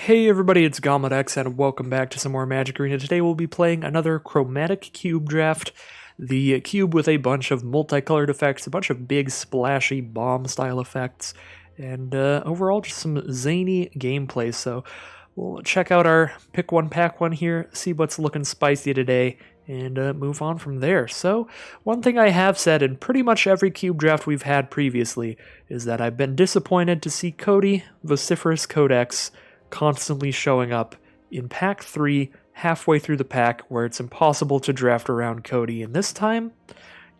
Hey everybody, it's GoblinoX and welcome back to some more Magic Arena. Today we'll be playing another Chromatic Cube draft. The cube with a bunch of multicolored effects, a bunch of big splashy bomb style effects, and overall just some zany gameplay. So we'll check out our pick one, pack one here, see what's looking spicy today, and move on from there. So one thing I have said in pretty much every cube draft we've had previously is that I've been disappointed to see Cody Vociferous Codex constantly showing up in pack 3 halfway through the pack where it's impossible to draft around Cody. And this time,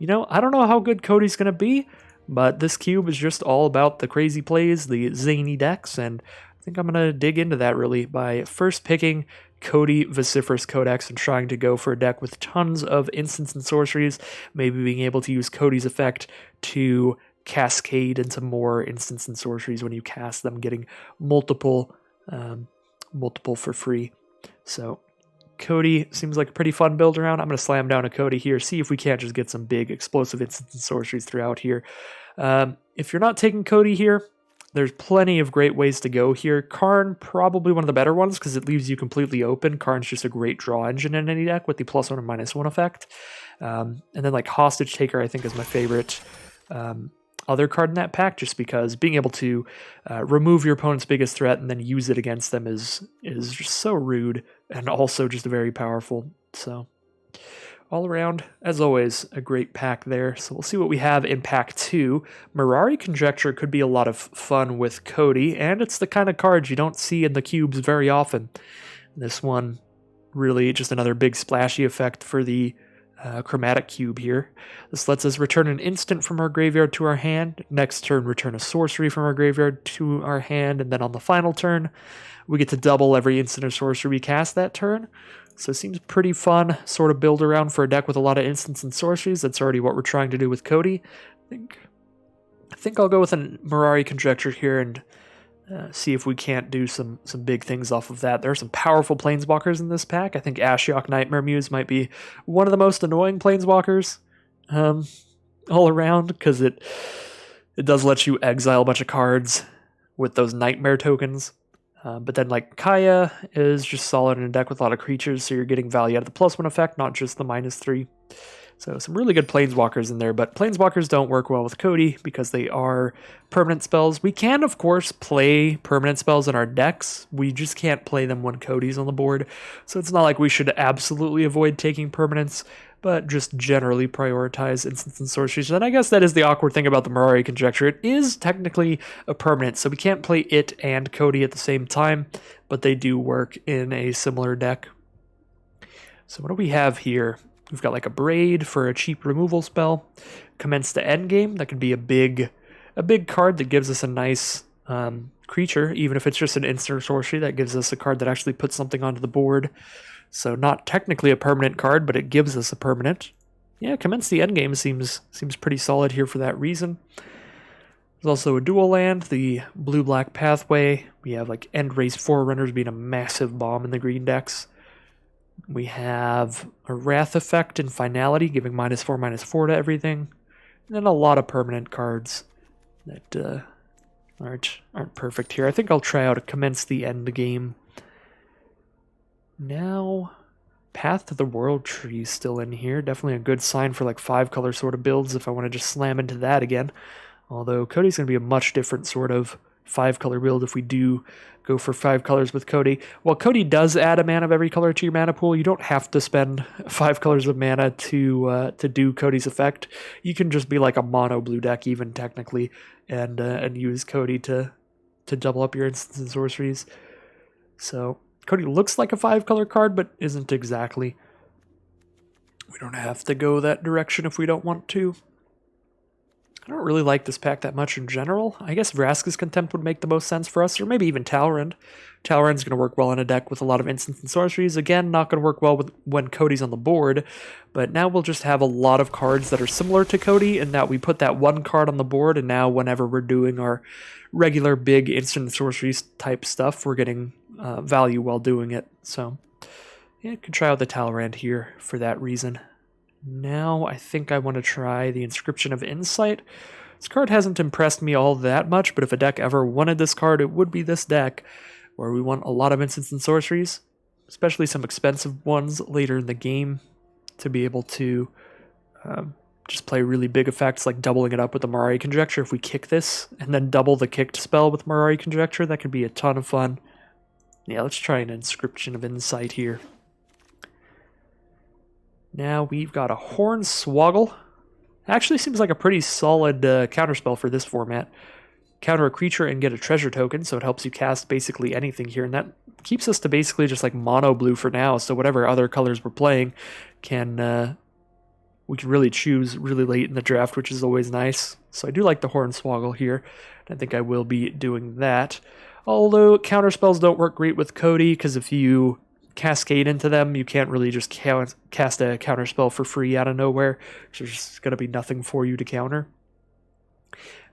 I don't know how good Cody's going to be, but this cube is just all about the crazy plays, the zany decks, and I think I'm going to dig into that really by first picking Cody Vociferous Codex and trying to go for a deck with tons of instants and sorceries, maybe being able to use Cody's effect to cascade into more instants and sorceries when you cast them, getting multiple for free. So Cody seems like a pretty fun build around. I'm going to slam down a Cody here, see if we can't just get some big explosive instants and sorceries throughout here. If you're not taking Cody here, there's plenty of great ways to go here. Karn, probably one of the better ones because it leaves you completely open. Karn's just a great draw engine in any deck with the +1 or -1 effect. And then like Hostage Taker I think is my favorite other card in that pack, just because being able to remove your opponent's biggest threat and then use it against them is just so rude and also just very powerful. So all around, as always, a great pack there. So we'll see what we have in pack 2. Mirari Conjecture could be a lot of fun with Cody, and it's the kind of card you don't see in the cubes very often. This one, really just another big splashy effect for the Chromatic Cube here. This lets us return an instant from our graveyard to our hand. Next turn, return a sorcery from our graveyard to our hand, and then on the final turn, we get to double every instant or sorcery we cast that turn. So it seems pretty fun sort of build around for a deck with a lot of instants and sorceries. That's already what we're trying to do with Cody. I think I'll go with a Mirari Conjecture here and see if we can't do some big things off of that. There are some powerful planeswalkers in this pack. I think Ashiok Nightmare Muse might be one of the most annoying planeswalkers all around, because it does let you exile a bunch of cards with those nightmare tokens. But then like Kaya is just solid in a deck with a lot of creatures, so you're getting value out of the +1 effect, not just the -3. So some really good planeswalkers in there, but planeswalkers don't work well with Cody because they are permanent spells. We can, of course, play permanent spells in our decks. We just can't play them when Cody's on the board. So it's not like we should absolutely avoid taking permanents, but just generally prioritize instants and sorceries. And I guess that is the awkward thing about the Mirari Conjecture. It is technically a permanent, so we can't play it and Cody at the same time, but they do work in a similar deck. So what do we have here? We've got like a Braid for a cheap removal spell. Commence to Endgame. That could be a big card that gives us a nice creature, even if it's just an instant sorcery. That gives us a card that actually puts something onto the board. So not technically a permanent card, but it gives us a permanent. Yeah, Commence the Endgame seems pretty solid here for that reason. There's also a dual land, the blue-black pathway. We have like End-Race Forerunners being a massive bomb in the green decks. We have a Wrath effect and Finality, giving -4/-4 to everything. And then a lot of permanent cards that aren't perfect here. I think I'll try out a Commence the End game. Now, Path to the World Tree is still in here. Definitely a good sign for like 5-color sort of builds if I want to just slam into that again. Although Cody's going to be a much different sort of 5-color build if we do go for 5 colors with Cody. While Cody does add a mana of every color to your mana pool, you don't have to spend 5 colors of mana to do Cody's effect. You can just be like a mono blue deck even technically and use Cody to double up your instants and sorceries. So Cody looks like a 5-color card, but isn't exactly. We don't have to go that direction if we don't want to. I don't really like this pack that much in general. I guess Vraska's Contempt would make the most sense for us, or maybe even Talrand. Talrand's going to work well in a deck with a lot of instants and sorceries. Again, not going to work well when Cody's on the board, but now we'll just have a lot of cards that are similar to Cody, and that we put that one card on the board, and now whenever we're doing our regular big instant and sorceries type stuff, we're getting value while doing it. So yeah, could try out the Talrand here for that reason. Now I think I want to try the Inscription of Insight. This card hasn't impressed me all that much, but if a deck ever wanted this card, it would be this deck. where we want a lot of instants and sorceries, especially some expensive ones later in the game, to be able to just play really big effects like doubling it up with the Mirari Conjecture. If we kick this and then double the kicked spell with Mirari Conjecture, that could be a ton of fun. Yeah, let's try an Inscription of Insight here. Now we've got a Hornswoggle. Actually seems like a pretty solid counterspell for this format. Counter a creature and get a treasure token, so it helps you cast basically anything here, and that keeps us to basically just like mono blue for now, so whatever other colors we're playing we can really choose really late in the draft, which is always nice. So I do like the Hornswoggle here, and I think I will be doing that. Although counterspells don't work great with Cody, because if you cascade into them, you can't really just cast a counterspell for free out of nowhere. So there's just going to be nothing for you to counter.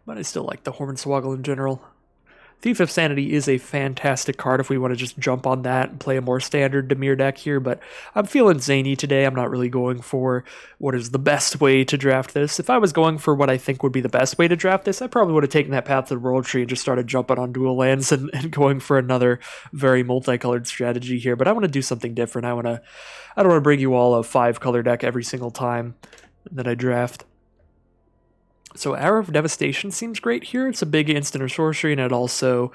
But I still like the Hornswoggle in general. Thief of Sanity is a fantastic card if we want to just jump on that and play a more standard Dimir deck here, but I'm feeling zany today. I'm not really going for what is the best way to draft this. If I was going for what I think would be the best way to draft this, I probably would have taken that Path to the World Tree and just started jumping on dual lands and going for another very multicolored strategy here, but I want to do something different. I don't want to bring you all a 5-color deck every single time that I draft. So Hour of Devastation seems great here. It's a big instant or sorcery, and it also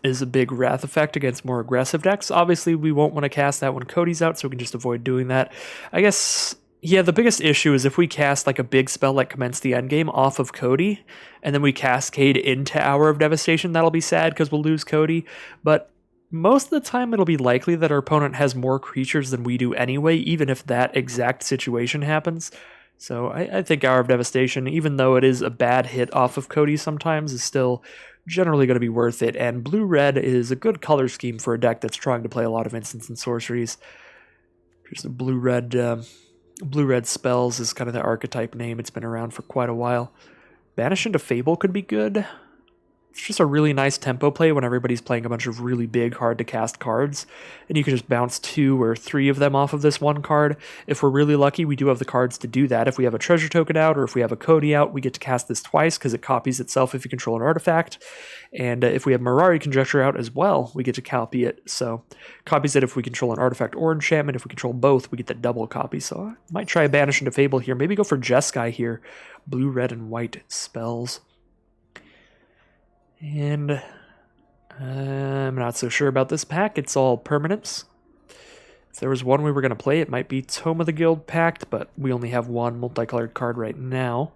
is a big wrath effect against more aggressive decks. Obviously, we won't want to cast that when Cody's out, so we can just avoid doing that. I guess, yeah, the biggest issue is if we cast like a big spell like Commence the Endgame off of Cody, and then we cascade into Hour of Devastation, that'll be sad because we'll lose Cody. But most of the time, it'll be likely that our opponent has more creatures than we do anyway, even if that exact situation happens. So I think Hour of Devastation, even though it is a bad hit off of Cody sometimes, is still generally going to be worth it. And blue-red is a good color scheme for a deck that's trying to play a lot of instants and sorceries. Just a blue-red spells is kind of the archetype name. It's been around for quite a while. Banish into Fable could be good. It's just a really nice tempo play when everybody's playing a bunch of really big, hard-to-cast cards, and you can just bounce 2 or 3 of them off of this one card. If we're really lucky, we do have the cards to do that. If we have a treasure token out, or if we have a Cody out, we get to cast this twice, because it copies itself if you control an artifact. And if we have Mirari Conjecture out as well, we get to copy it. So, copies it if we control an artifact or enchantment. If we control both, we get the double copy. So, I might try a Banish into Fable here. Maybe go for Jeskai here. Blue, red, and white spells. And I'm not so sure about this pack. It's all permanents. If there was one we were going to play, it might be Tome of the Guild Pact, but we only have one multicolored card right now.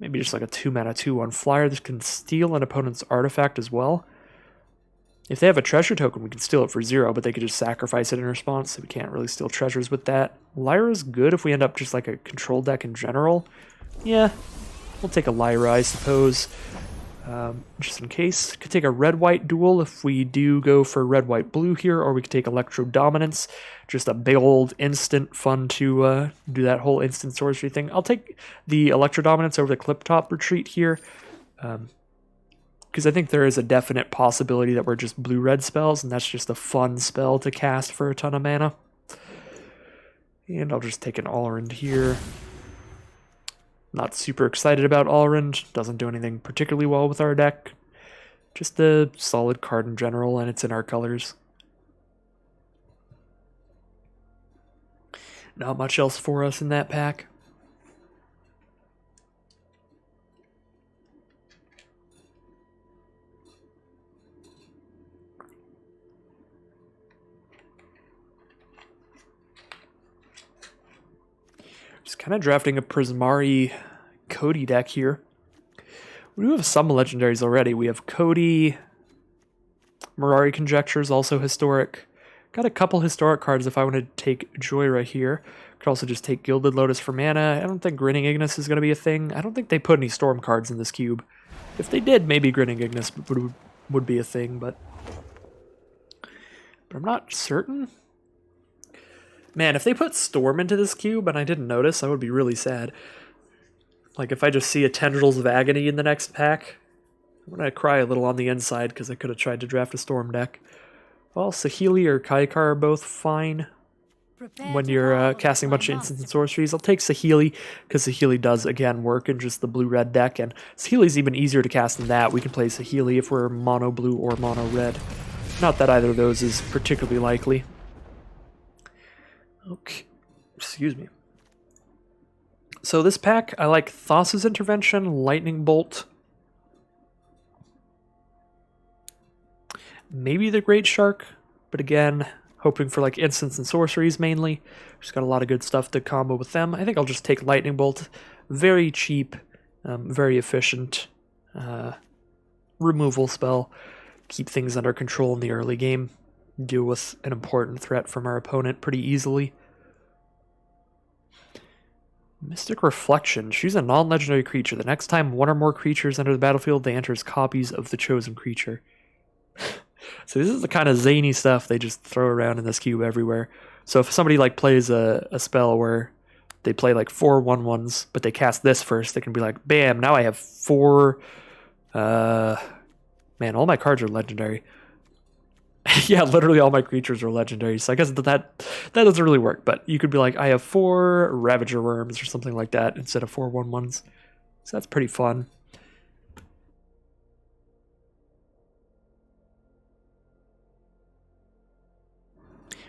Maybe just like a 2-mana 2/1 flyer that can steal an opponent's artifact as well. If they have a treasure token, we can steal it for 0, but they could just sacrifice it in response, so we can't really steal treasures with that. Lyra's good if we end up just like a control deck in general. Yeah, we'll take a Lyra, I suppose. Just in case. Could take a red-white duel if we do go for red-white-blue here, or we could take Electro Dominance. Just a big old instant, fun to do that whole instant sorcery thing. I'll take the Electro Dominance over the Clip-Top Retreat here, because I think there is a definite possibility that we're just blue-red spells, and that's just a fun spell to cast for a ton of mana. And I'll just take an Allrend here. Not super excited about Allrend. Doesn't do anything particularly well with our deck. Just a solid card in general, and it's in our colors. Not much else for us in that pack. Just kind of drafting a Prismari Cody deck here. We do have some legendaries already. We have Cody, Mirari Conjectures, also historic. Got a couple historic cards if I want to take Joyra here. Could also just take Gilded Lotus for mana. I don't think Grinning Ignis is going to be a thing. I don't think they put any Storm cards in this cube. If they did, maybe Grinning Ignis would be a thing, but I'm not certain. Man, if they put Storm into this cube and I didn't notice, I would be really sad. Like, if I just see a Tendrils of Agony in the next pack, I'm going to cry a little on the inside because I could have tried to draft a Storm deck. Well, Saheeli or Kaikar are both fine. when you're casting a bunch of instants and sorceries. I'll take Saheeli, because Saheeli does, again, work in just the blue-red deck, and Saheeli's even easier to cast than that. We can play Saheeli if we're mono-blue or mono-red. Not that either of those is particularly likely. Okay, excuse me. So this pack, I like Thassa's Intervention, Lightning Bolt, maybe the Great Shark, but again, hoping for like instants and sorceries mainly. Just got a lot of good stuff to combo with them. I think I'll just take Lightning Bolt. Very cheap, very efficient removal spell. Keep things under control in the early game. Deal with an important threat from our opponent pretty easily. Mystic Reflection. Choose a non-legendary creature. The next time one or more creatures enter the battlefield, they enter as copies of the chosen creature. So this is the kind of zany stuff they just throw around in this cube everywhere. So if somebody like plays a spell where they play like 4 1/1s, but they cast this first, they can be like, bam, now I have 4... man, all my cards are legendary. Yeah, literally all my creatures are legendary, so I guess that doesn't really work, but you could be like, I have 4 Ravager Worms or something like that instead of 4 1/1s. So that's pretty fun.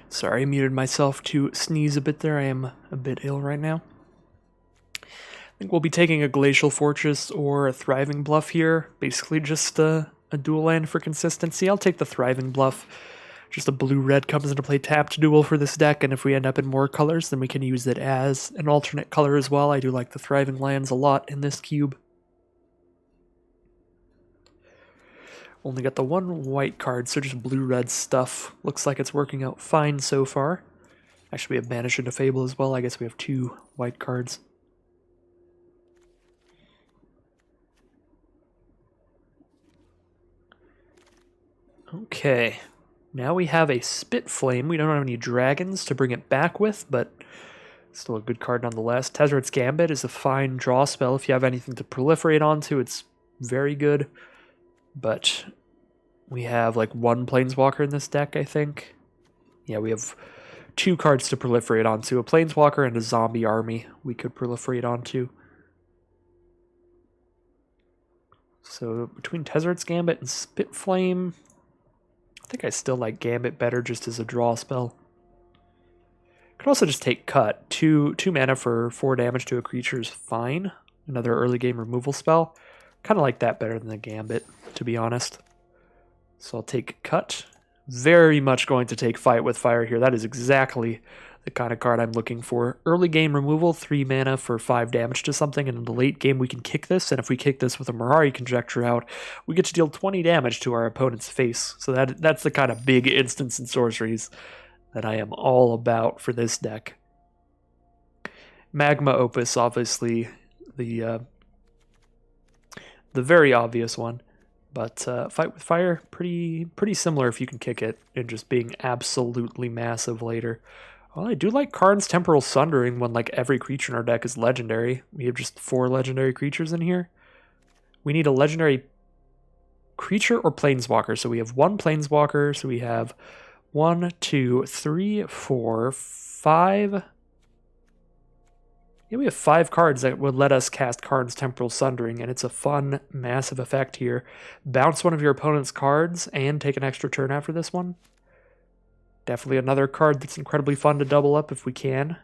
Sorry, I muted myself to sneeze a bit there. I am a bit ill right now. I think we'll be taking a Glacial Fortress or a Thriving Bluff here. Basically just a dual land for consistency. I'll take the Thriving Bluff. Just a blue-red comes into play tapped dual for this deck, and if we end up in more colors, then we can use it as an alternate color as well. I do like the Thriving lands a lot in this cube. Only got the 1 white card, so just blue-red stuff. Looks like it's working out fine so far. Actually, we have Banish into Fable as well. I guess we have 2 white cards. Okay, now we have a Spit Flame. We don't have any dragons to bring it back with, but still a good card nonetheless. Tezzeret's Gambit is a fine draw spell. If you have anything to proliferate onto, it's very good. But we have like 1 Planeswalker in this deck, I think. Yeah, we have 2 cards to proliferate onto. A Planeswalker and a Zombie Army we could proliferate onto. So between Tezzeret's Gambit and Spit Flame, I think I still like Gambit better just as a draw spell. Could also just take Cut. 2 mana for 4 damage to a creature is fine. Another early game removal spell. Kind of like that better than the Gambit, to be honest. So I'll take Cut. Very much going to take Fight with Fire here. That is exactly the kind of card I'm looking for. Early game removal, 3 mana for 5 damage to something, and in the late game we can kick this, and if we kick this with a Mirari Conjecture out, we get to deal 20 damage to our opponent's face. So that's the kind of big instants and sorceries that I am all about for this deck. Magma Opus, obviously, the very obvious one. But Fight with Fire, pretty similar if you can kick it, and just being absolutely massive later. Well, I do like Karn's Temporal Sundering when like every creature in our deck is legendary. We have just 4 legendary creatures in here. We need a legendary creature or planeswalker. So we have 1 planeswalker. So we have 1, 2, 3, 4, 5. Yeah, we have 5 cards that would let us cast Karn's Temporal Sundering, and it's a fun, massive effect here. Bounce one of your opponent's cards and take an extra turn after this one. Definitely another card that's incredibly fun to double up if we can.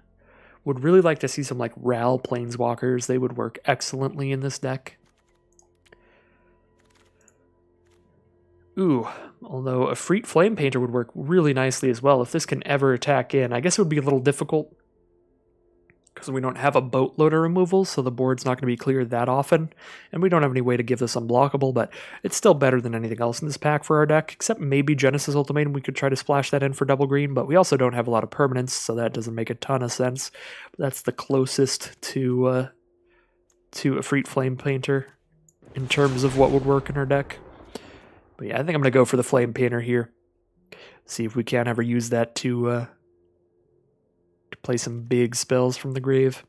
Would really like to see some like Ral Planeswalkers. They would work excellently in this deck. Ooh, although a Freet Flame Painter would work really nicely as well if this can ever attack in. I guess it would be a little difficult because we don't have a boatloader removal, so the board's not going to be cleared that often, and we don't have any way to give this unblockable, but it's still better than anything else in this pack for our deck, except maybe Genesis Ultimatum. We could try to splash that in for double green, but we also don't have a lot of permanents, so that doesn't make a ton of sense. But that's the closest to a Freet Flame Painter in terms of what would work in our deck. But yeah, I think I'm going to go for the Flame Painter here. See if we can ever use that to play some big spells from the grave.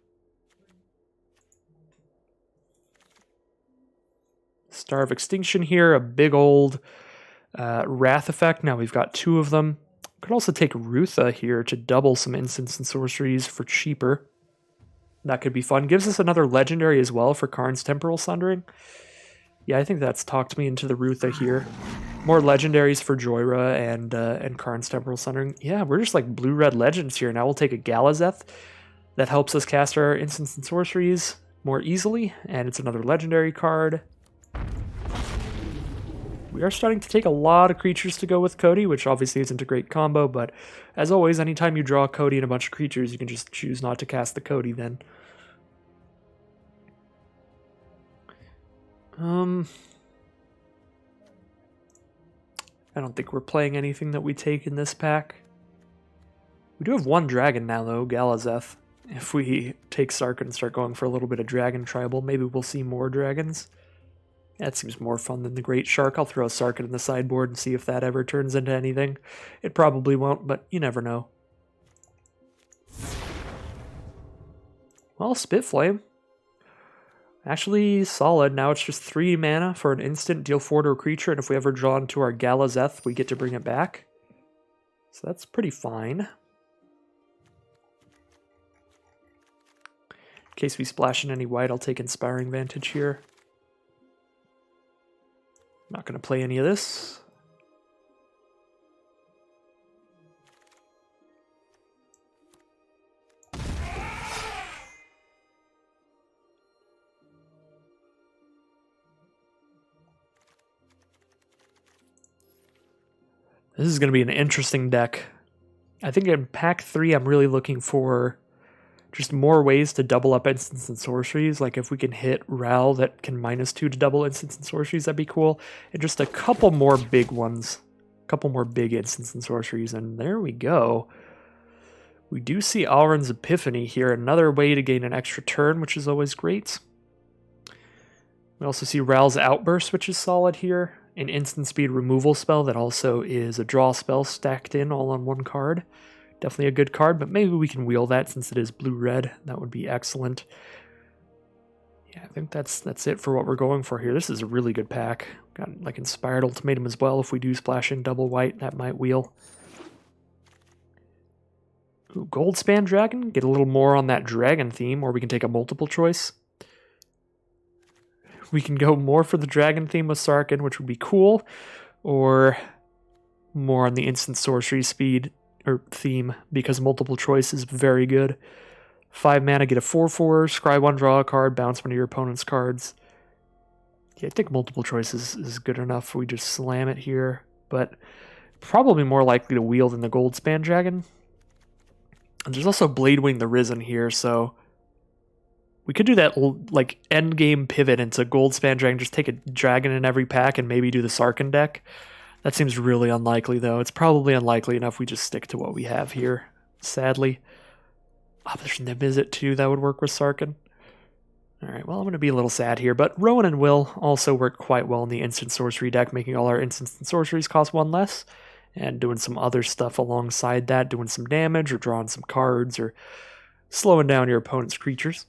Star of Extinction here, a big old Wrath effect. Now we've got 2 of them. Could also take Rutha here to double some instants and sorceries for cheaper. That could be fun. Gives us another legendary as well for Karn's Temporal Sundering. Yeah, I think that's talked me into the Rutha here. More legendaries for Joyra and Karn's Temporal Sundering. Yeah, we're just like blue-red legends here. Now we'll take a Galazeth. That helps us cast our instants and sorceries more easily, and it's another legendary card. We are starting to take a lot of creatures to go with Cody, which obviously isn't a great combo, but as always, anytime you draw Cody and a bunch of creatures, you can just choose not to cast the Cody then. I don't think we're playing anything that we take in this pack. We do have one dragon now, though, Galazeth. If we take Sarkhan and start going for a little bit of dragon tribal, maybe we'll see more dragons. That seems more fun than the Great Shark. I'll throw a Sarkhan in the sideboard and see if that ever turns into anything. It probably won't, but you never know. Well, Spitflame. Actually solid. Now it's just 3 mana for an instant, deal 4 to a creature, and if we ever draw into our Galazeth, we get to bring it back. So that's pretty fine. In case we splash in any white, I'll take Inspiring Vantage here. Not going to play any of this. This is going to be an interesting deck. I think in pack 3, I'm really looking for just more ways to double up instants and sorceries. Like if we can hit Ral that can -2 to double instants and sorceries, that'd be cool. And just a couple more big ones. A couple more big instants and sorceries. And there we go. We do see Alrund's Epiphany here. Another way to gain an extra turn, which is always great. We also see Ral's Outburst, which is solid here. An instant speed removal spell that also is a draw spell stacked in all on one card. Definitely a good card, but maybe we can wheel that since it is blue-red. That would be excellent. Yeah, I think that's it for what we're going for here. This is a really good pack. Got like Inspired Ultimatum as well. If we do splash in double white, that might wheel. Ooh, Goldspan Dragon. Get a little more on that dragon theme, or we can take a multiple choice. We can go more for the dragon theme with Sarkhan, which would be cool, or more on the instant sorcery speed or theme, because multiple choice is very good. 5 mana, get a 4/4, scry 1, draw a card, bounce one of your opponent's cards. Yeah, I think multiple choice is good enough. We just slam it here, but probably more likely to wheel than the Goldspan Dragon. And there's also Bladewing the Risen here, so we could do that like end game pivot into Goldspan Dragon, just take a dragon in every pack and maybe do the Sarkhan deck. That seems really unlikely, though. It's probably unlikely enough we just stick to what we have here, sadly. Oh, there's Nibizzet, too. That would work with Sarkhan. Alright, well, I'm going to be a little sad here, but Rowan and Will also work quite well in the instant sorcery deck, making all our instants and sorceries cost 1 less, and doing some other stuff alongside that, doing some damage, or drawing some cards, or slowing down your opponent's creatures.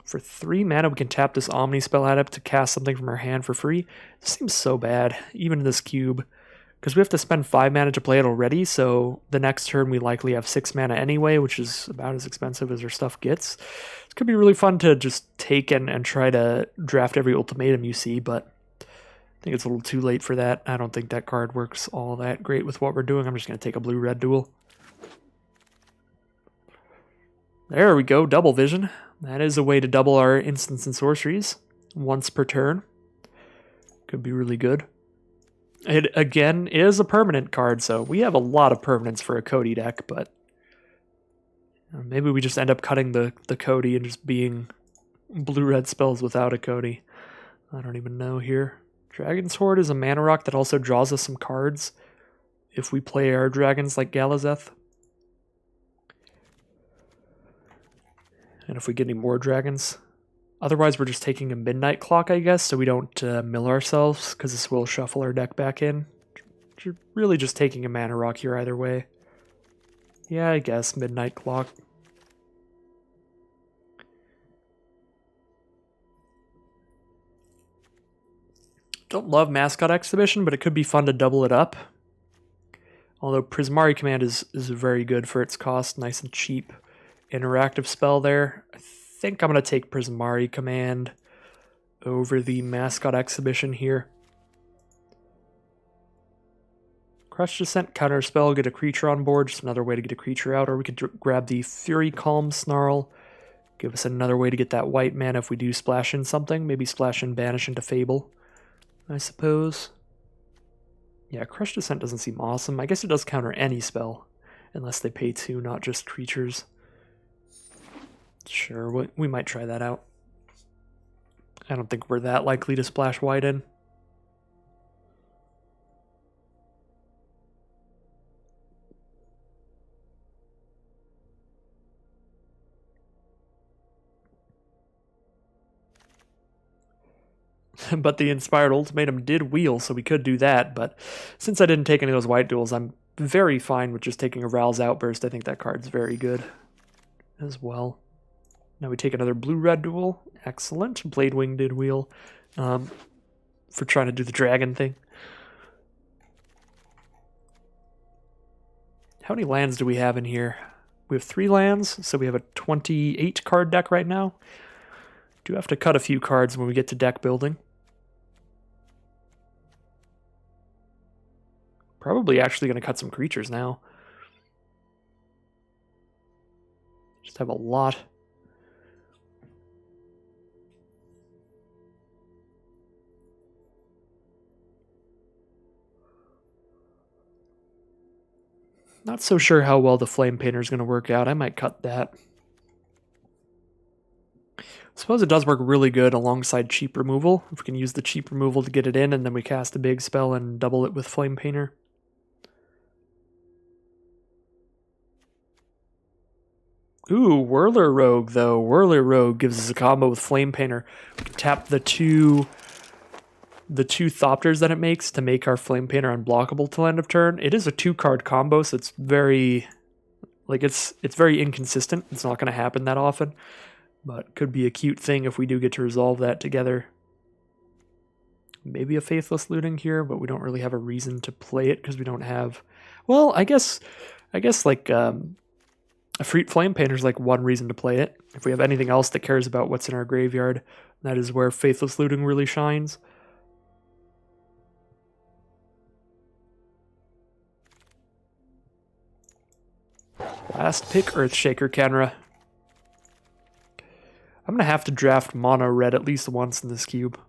For 3 mana, we can tap this Omnispell Adept to cast something from our hand for free. This seems so bad, even in this cube, because we have to spend 5 mana to play it already, so the next turn we likely have 6 mana anyway, which is about as expensive as our stuff gets. It could be really fun to just take and try to draft every ultimatum you see, but I think it's a little too late for that. I don't think that card works all that great with what we're doing. I'm just going to take a blue-red duel. There we go, double vision. That is a way to double our instants and sorceries once per turn. Could be really good. It, again, is a permanent card, so we have a lot of permanents for a Cody deck, but maybe we just end up cutting the Cody and just being blue-red spells without a Cody. I don't even know here. Dragon's Horde is a mana rock that also draws us some cards if we play our dragons like Galazeth. And if we get any more dragons. Otherwise, we're just taking a Midnight Clock, I guess, so we don't mill ourselves, because this will shuffle our deck back in. You're really just taking a mana rock here either way. Yeah, I guess, Midnight Clock. Don't love Mascot Exhibition, but it could be fun to double it up. Although Prismari Command is very good for its cost, nice and cheap. Interactive spell there. I think I'm going to take Prismari Command over the Mascot Exhibition here. Crush Descent, counter spell, get a creature on board, just another way to get a creature out, or we could grab the Fury Calm Snarl, give us another way to get that white mana if we do splash in something, maybe splash in Banish into Fable, I suppose. Yeah, Crush Descent doesn't seem awesome. I guess it does counter any spell, unless they pay 2, not just creatures. Sure, we might try that out. I don't think we're that likely to splash white in. But the Inspired Ultimatum did wheel, so we could do that, but since I didn't take any of those white duels, I'm very fine with just taking a Ral's Outburst. I think that card's very good as well. Now we take another blue-red duel. Excellent. Bladewing did wheel for trying to do the dragon thing. How many lands do we have in here? We have 3 lands, so we have a 28 card deck right now. Do have to cut a few cards when we get to deck building. Probably actually going to cut some creatures now. Just have a lot. Not so sure how well the Flame Painter is going to work out. I might cut that. I suppose it does work really good alongside cheap removal. If we can use the cheap removal to get it in, and then we cast a big spell and double it with Flame Painter. Ooh, Whirler Rogue, though. Whirler Rogue gives us a combo with Flame Painter. We can tap the two Thopters that it makes to make our Flame Painter unblockable till end of turn. It is a 2-card combo, so it's very... like, it's very inconsistent. It's not going to happen that often. But could be a cute thing if we do get to resolve that together. Maybe a Faithless Looting here, but we don't really have a reason to play it because we don't have... well, I guess like... a Freet Flame Painter is like one reason to play it. If we have anything else that cares about what's in our graveyard, that is where Faithless Looting really shines. Last pick, Earthshaker Kenra. I'm going to have to draft mono red at least once in this cube.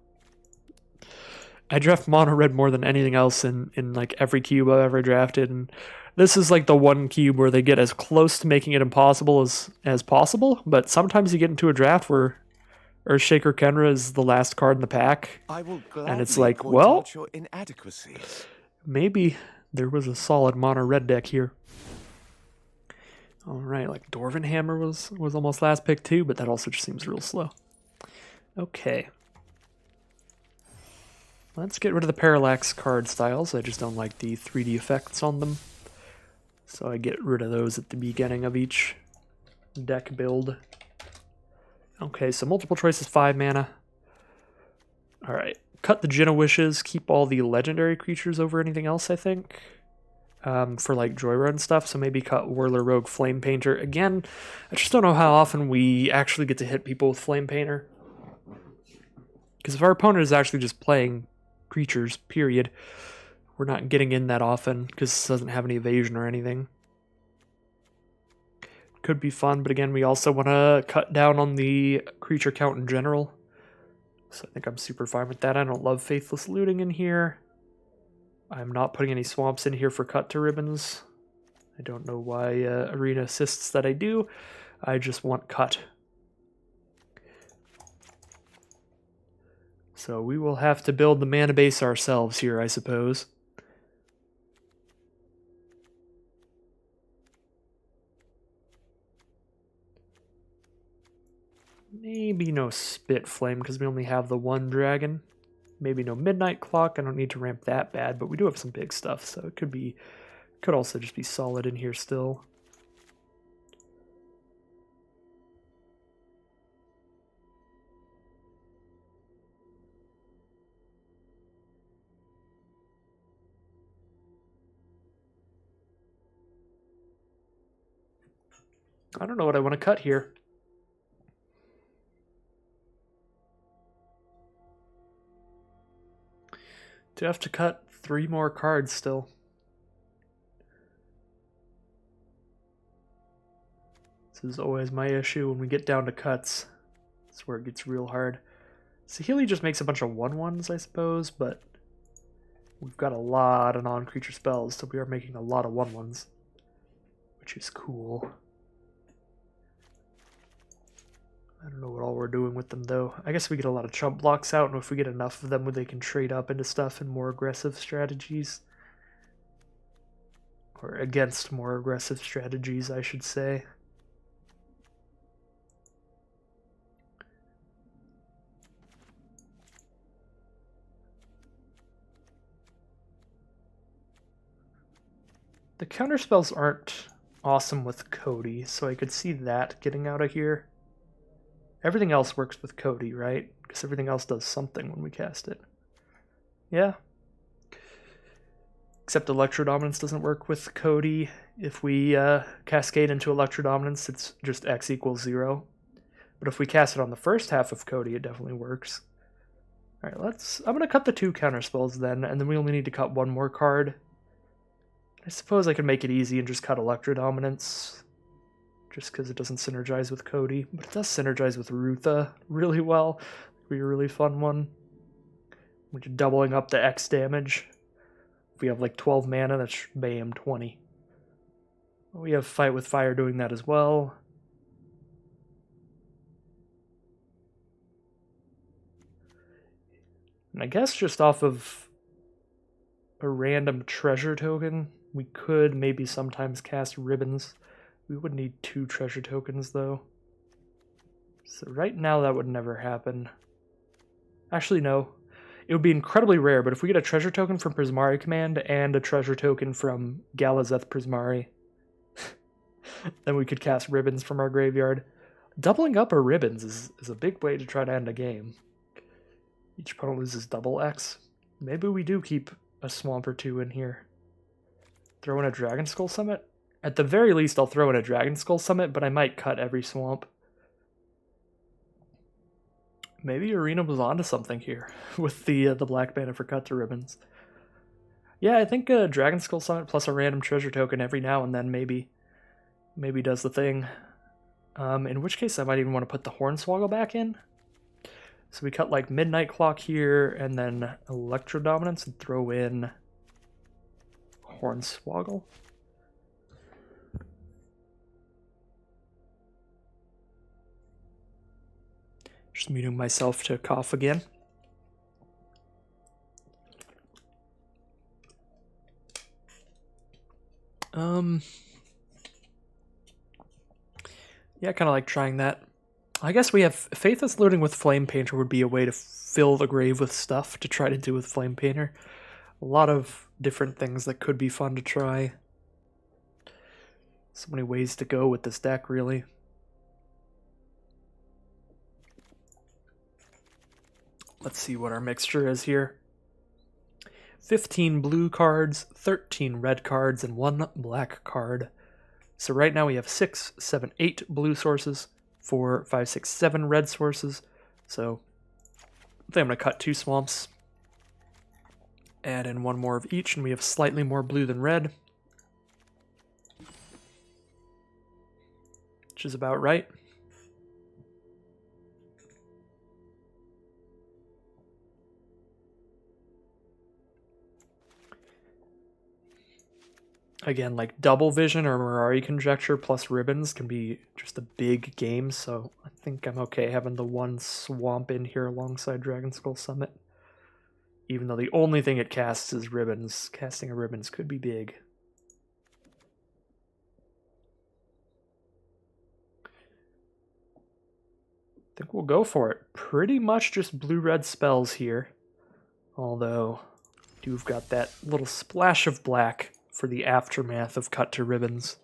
I draft mono red more than anything else in like every cube I've ever drafted, and this is like the one cube where they get as close to making it impossible as possible, but sometimes you get into a draft where Earthshaker Kenra is the last card in the pack, and it's like, well, maybe there was a solid mono red deck here. Alright, like Dwarven Hammer was almost last pick too, but that also just seems real slow. Okay. Let's get rid of the Parallax card styles. I just don't like the 3D effects on them. So I get rid of those at the beginning of each deck build. Okay, so multiple choice is 5 mana. Alright, cut the Jinna Wishes, keep all the legendary creatures over anything else, I think. For like Joyrun stuff, so maybe cut Whirler Rogue Flame Painter. Again, I just don't know how often we actually get to hit people with Flame Painter. Because if our opponent is actually just playing creatures, period, we're not getting in that often because it doesn't have any evasion or anything. Could be fun, but again, we also want to cut down on the creature count in general. So I think I'm super fine with that. I don't love Faithless Looting in here. I'm not putting any swamps in here for cut to ribbons. I don't know why Arena insists that I do. I just want cut. So we will have to build the mana base ourselves here, I suppose. Maybe no Spit Flame because we only have the one dragon. Maybe no Midnight Clock. I don't need to ramp that bad, but we do have some big stuff, so it could also just be solid in here still. I don't know what I want to cut here. Do I have to cut 3 more cards still? This is always my issue when we get down to cuts. That's where it gets real hard. Saheeli just makes a bunch of 1/1s, I suppose, but we've got a lot of non-creature spells, so we are making a lot of 1/1s, which is cool. I don't know what all we're doing with them, though. I guess we get a lot of chump blocks out, and if we get enough of them, they can trade up into stuff in more aggressive strategies. Or against more aggressive strategies, I should say. The counterspells aren't awesome with Cody, so I could see that getting out of here. Everything else works with Cody, right? Because everything else does something when we cast it. Yeah. Except Electrodominance doesn't work with Cody. If we cascade into Electrodominance, it's just X equals 0. But if we cast it on the first half of Cody, it definitely works. Alright, I'm going to cut the 2 counterspells then, and then we only need to cut 1 more card. I suppose I could make it easy and just cut Electrodominance, just because it doesn't synergize with Cody, but it does synergize with Rutha really well. It'd be a really fun one. We're just doubling up the X damage. If we have like 12 mana, that's bam, 20. We have Fight with Fire doing that as well. And I guess just off of a random treasure token, we could maybe sometimes cast Ribbons. We would need 2 treasure tokens, though. So right now that would never happen. Actually, no. It would be incredibly rare, but if we get a treasure token from Prismari Command and a treasure token from Galazeth Prismari, then we could cast Ribbons from our graveyard. Doubling up our Ribbons is a big way to try to end a game. Each opponent loses double X. Maybe we do keep a swamp or 2 in here. Throw in a Dragon Skull Summit? At the very least, I'll throw in a Dragon Skull Summit, but I might cut every swamp. Maybe Arena was onto something here with the black mana for cut to Ribbons. Yeah, I think a Dragon Skull Summit plus a random treasure token every now and then maybe does the thing. In which case, I might even want to put the Hornswoggle back in. So we cut like Midnight Clock here, and then Electrodominance, and throw in Hornswoggle. Just muting myself to cough again. Yeah, kind of like trying that. I guess we have Faithless Looting with Flame Painter would be a way to fill the grave with stuff to try to do with Flame Painter. A lot of different things that could be fun to try. So many ways to go with this deck, really. Let's see what our mixture is here. 15 blue cards, 13 red cards, and 1 black card. So right now we have 6, 7, 8 blue sources, 4, 5, 6, 7 red sources. So I think I'm going to cut 2 swamps, add in 1 more of each, and we have slightly more blue than red, which is about right. Again, like Double Vision or Mirari Conjecture plus Ribbons can be just a big game, so I think I'm okay having the 1 swamp in here alongside Dragon Skull Summit. Even though the only thing it casts is Ribbons. Casting a Ribbons could be big. I think we'll go for it. Pretty much just blue-red spells here. Although, you've got that little splash of black for the aftermath of Cut to Ribbons.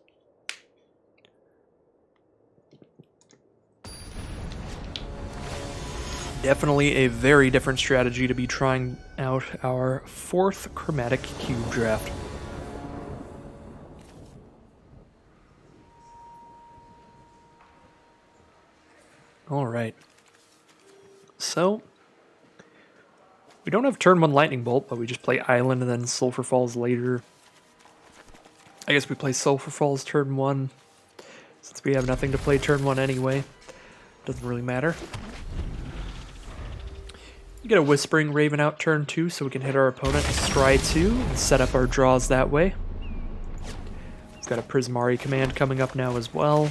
Definitely a very different strategy to be trying out our 4th Chromatic Cube draft. Alright. So, we don't have turn 1 Lightning Bolt, but we just play Island and then Sulphur Falls later. I guess we play Sulphur Falls turn 1, since we have nothing to play turn 1 anyway. Doesn't really matter. We get a Whispering Raven out turn 2, so we can hit our opponent and Scry 2 and set up our draws that way. We've got a Prismari command coming up now as well,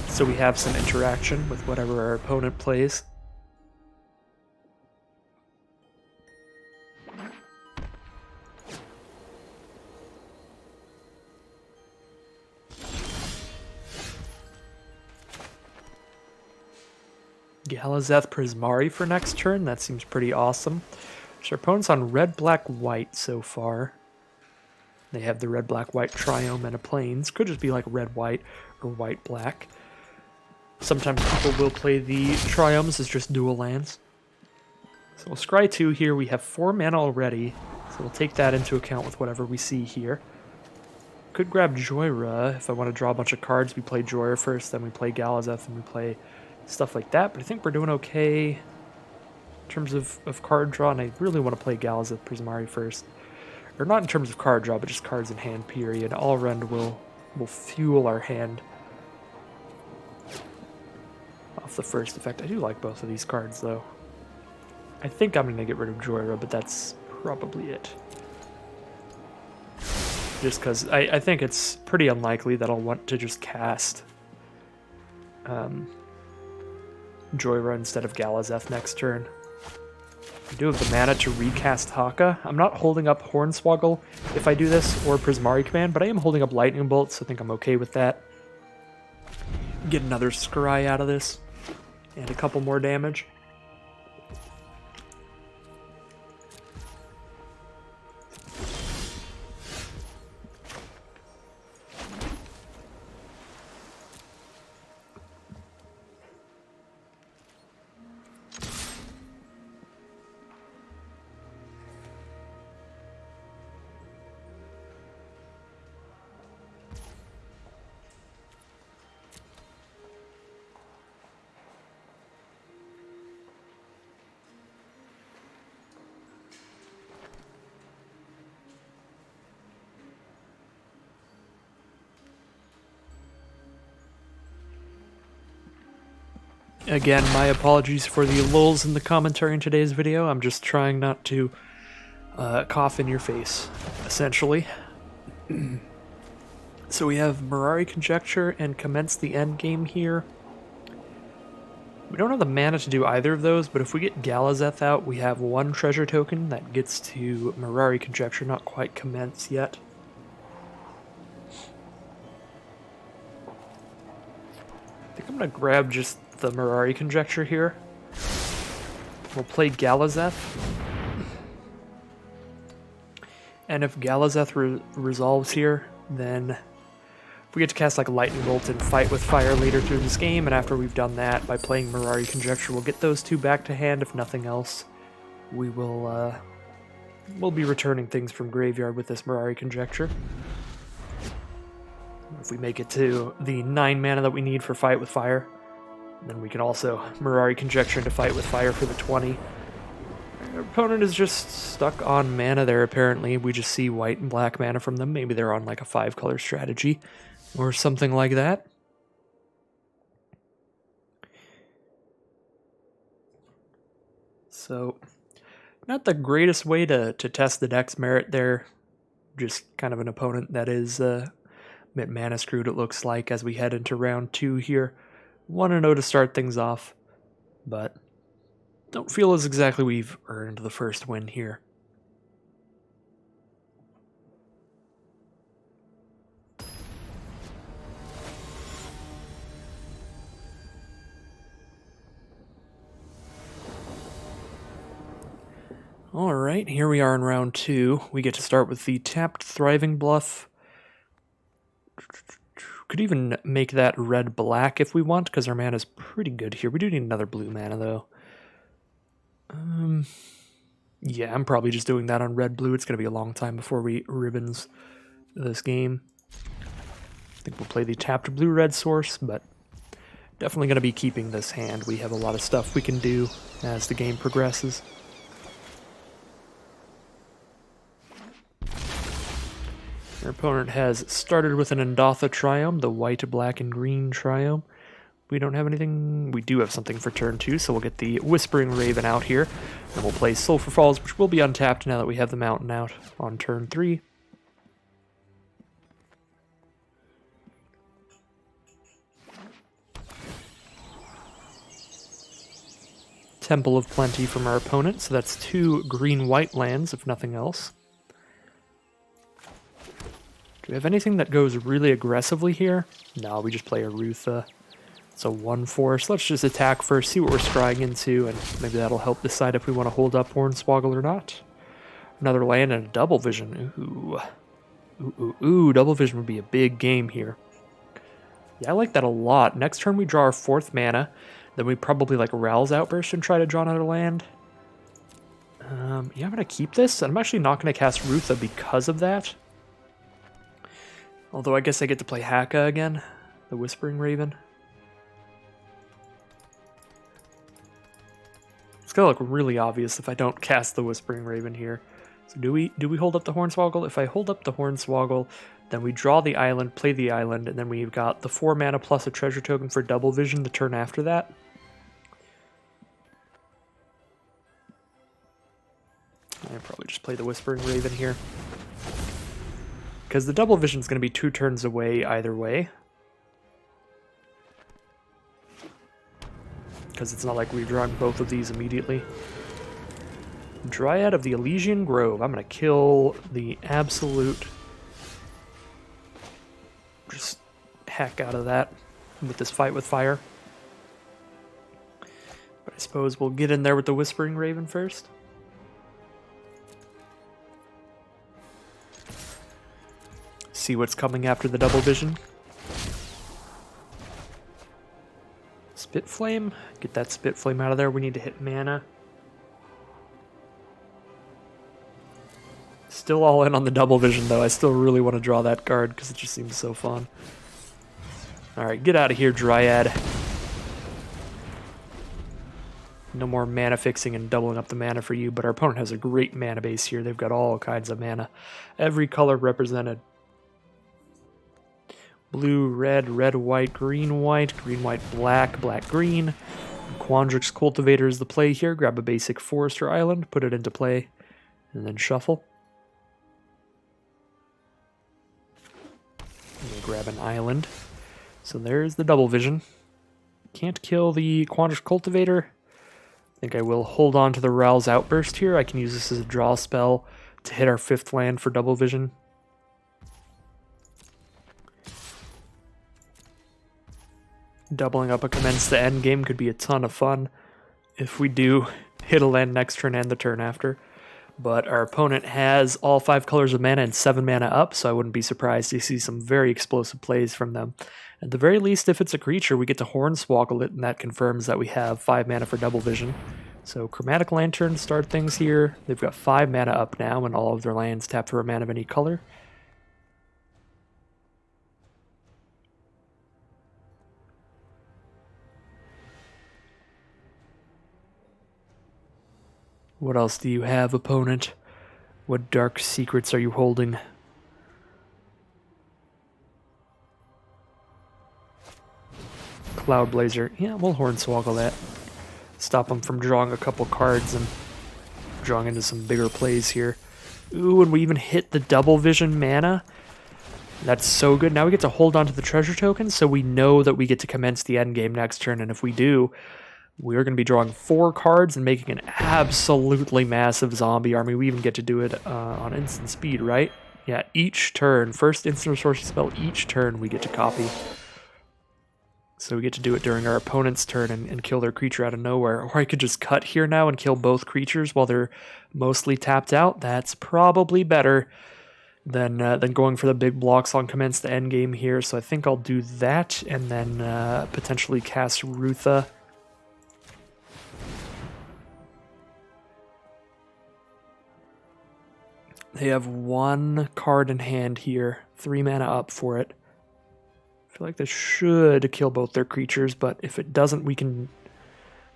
so we have some interaction with whatever our opponent plays. Galazeth Prismari for next turn, that seems pretty awesome. So our opponent's on red, black, white so far. They have the red, black, white triome and a plains. Could just be like red, white, or white, black. Sometimes people will play the triomes as just dual lands. So we'll scry 2 here. We have 4 mana already, so we'll take that into account with whatever we see here. Could grab Joyra if I want to draw a bunch of cards. We play Joyra first, then we play Galazeth, and we play stuff like that. But I think we're doing okay in terms of card draw, and I really want to play Galazeth Prismari first. Or not in terms of card draw, but just cards in hand, period. Allrend will fuel our hand off the first effect. I do like both of these cards, though. I think I'm going to get rid of Joyra, but that's probably it. Just because I think it's pretty unlikely that I'll want to just cast Joyra instead of Galazeth next turn. I do have the mana to recast Haka. I'm not holding up Hornswoggle if I do this, or Prismari Command, but I am holding up Lightning Bolt, so I think I'm okay with that. Get another Scry out of this, and a couple more damage. Again, my apologies for the lulls in the commentary in today's video. I'm just trying not to cough in your face, essentially. So we have Mirari Conjecture and Commence the Endgame here. We don't have the mana to do either of those, but if we get Galazeth out, we have 1 treasure token that gets to Mirari Conjecture, not quite Commence yet. I think I'm going to grab just the Mirari Conjecture here. We'll play Galazeth. And if Galazeth resolves here, then we get to cast like Lightning Bolt and Fight with Fire later through this game, and after we've done that, by playing Mirari Conjecture, we'll get those 2 back to hand. If nothing else, we will we'll be returning things from graveyard with this Mirari Conjecture. If we make it to the 9 mana that we need for Fight with Fire, then we can also Mirari Conjecture into Fight with Fire for the 20. Our opponent is just stuck on mana there, apparently. We just see white and black mana from them. Maybe they're on like a 5-color strategy or something like that. So, not the greatest way to test the deck's merit there. Just kind of an opponent that is a bit mana screwed, it looks like, as we head into round 2 here. 1-0 to start things off, but don't feel as exactly we've earned the first win here. Alright, here we are in round 2. We get to start with the tapped Thriving Bluff. Could even make that red-black if we want, because our mana is pretty good here. We do need another blue mana, though. Yeah, I'm probably just doing that on red-blue. It's going to be a long time before we ribbons this game. I think we'll play the tapped blue-red source, but Definitely going to be keeping this hand. We have a lot of stuff we can do as the game progresses. Our opponent has started with an Endatha Triome, the white, black, and green Triome. We don't have anything. We do have something for turn 2, so we'll get the Whispering Raven out here. And we'll play Sulphur Falls, which will be untapped now that we have the mountain out on turn 3. Temple of Plenty from our opponent, so that's 2 green-white lands, if nothing else. Do we have anything that goes really aggressively here? No, we just play a Rutha. It's a 1/4, so let's just attack first, see what we're scrying into, and maybe that'll help decide if we want to hold up Hornswoggle or not. Another land and a Double Vision. Ooh, Double Vision would be a big game here. Yeah, I like that a lot. Next turn we draw our 4th mana, then we probably like Ral's Outburst and try to draw another land. Yeah, I'm going to keep this, and I'm actually not going to cast Rutha because of that. Although I guess I get to play Haka again, the Whispering Raven. It's gonna look really obvious if I don't cast the Whispering Raven here. So do we hold up the Hornswoggle? If I hold up the Hornswoggle, then we draw the island, play the island, and then we've got the 4 mana plus a treasure token for Double Vision the turn after that. I'd probably just play the Whispering Raven here. Because the Double Vision is going to be 2 turns away either way. Because it's not like we're drawing both of these immediately. Dryad of the Elysian Grove. I'm going to kill the absolute just heck out of that with this Fight with Fire. But I suppose we'll get in there with the Whispering Raven first. See what's coming after the Double Vision. Spit Flame. Get that Spit Flame out of there. We need to hit mana. Still all in on the Double Vision, though. I still really want to draw that card because it just seems so fun. Alright, get out of here, Dryad. No more mana fixing and doubling up the mana for you, but our opponent has a great mana base here. They've got all kinds of mana. Every color represented. Blue, red, red, white, green, white, black, black, green. Quandrix Cultivator is the play here. Grab a basic forest or island, put it into play, and then shuffle. I'm going to grab an island. So there's the Double Vision. Can't kill the Quandrix Cultivator. I think I will hold on to the Ral's Outburst here. I can use this as a draw spell to hit our 5th land for Double Vision. Doubling up a Commence the End game could be a ton of fun if we do hit a land next turn and the turn after. But our opponent has all 5 colors of mana and 7 mana up, so I wouldn't be surprised to see some very explosive plays from them. At the very least, if it's a creature, we get to Hornswoggle it, and that confirms that we have 5 mana for Double Vision. So Chromatic Lantern start things here. They've got 5 mana up now, and all of their lands tap for a mana of any color. What else do you have, opponent? What dark secrets are you holding? Cloud Blazer. Yeah, we'll Hornswoggle that. Stop him from drawing a couple cards and drawing into some bigger plays here. Ooh, and we even hit the Double Vision mana. That's so good. Now we get to hold on to the treasure token, so we know that we get to commence the endgame next turn, and if we do, we're going to be drawing 4 cards and making an absolutely massive zombie army. We even get to do it on instant speed, right? Yeah, each turn, first instant resource spell, each turn we get to copy. So we get to do it during our opponent's turn and kill their creature out of nowhere. Or I could just cut here now and kill both creatures while they're mostly tapped out. That's probably better than going for the big blocks on commence the endgame here. So I think I'll do that and then potentially cast Rutha. They have 1 card in hand here, 3 mana up for it. feel like this should kill both their creatures, but if it doesn't, we can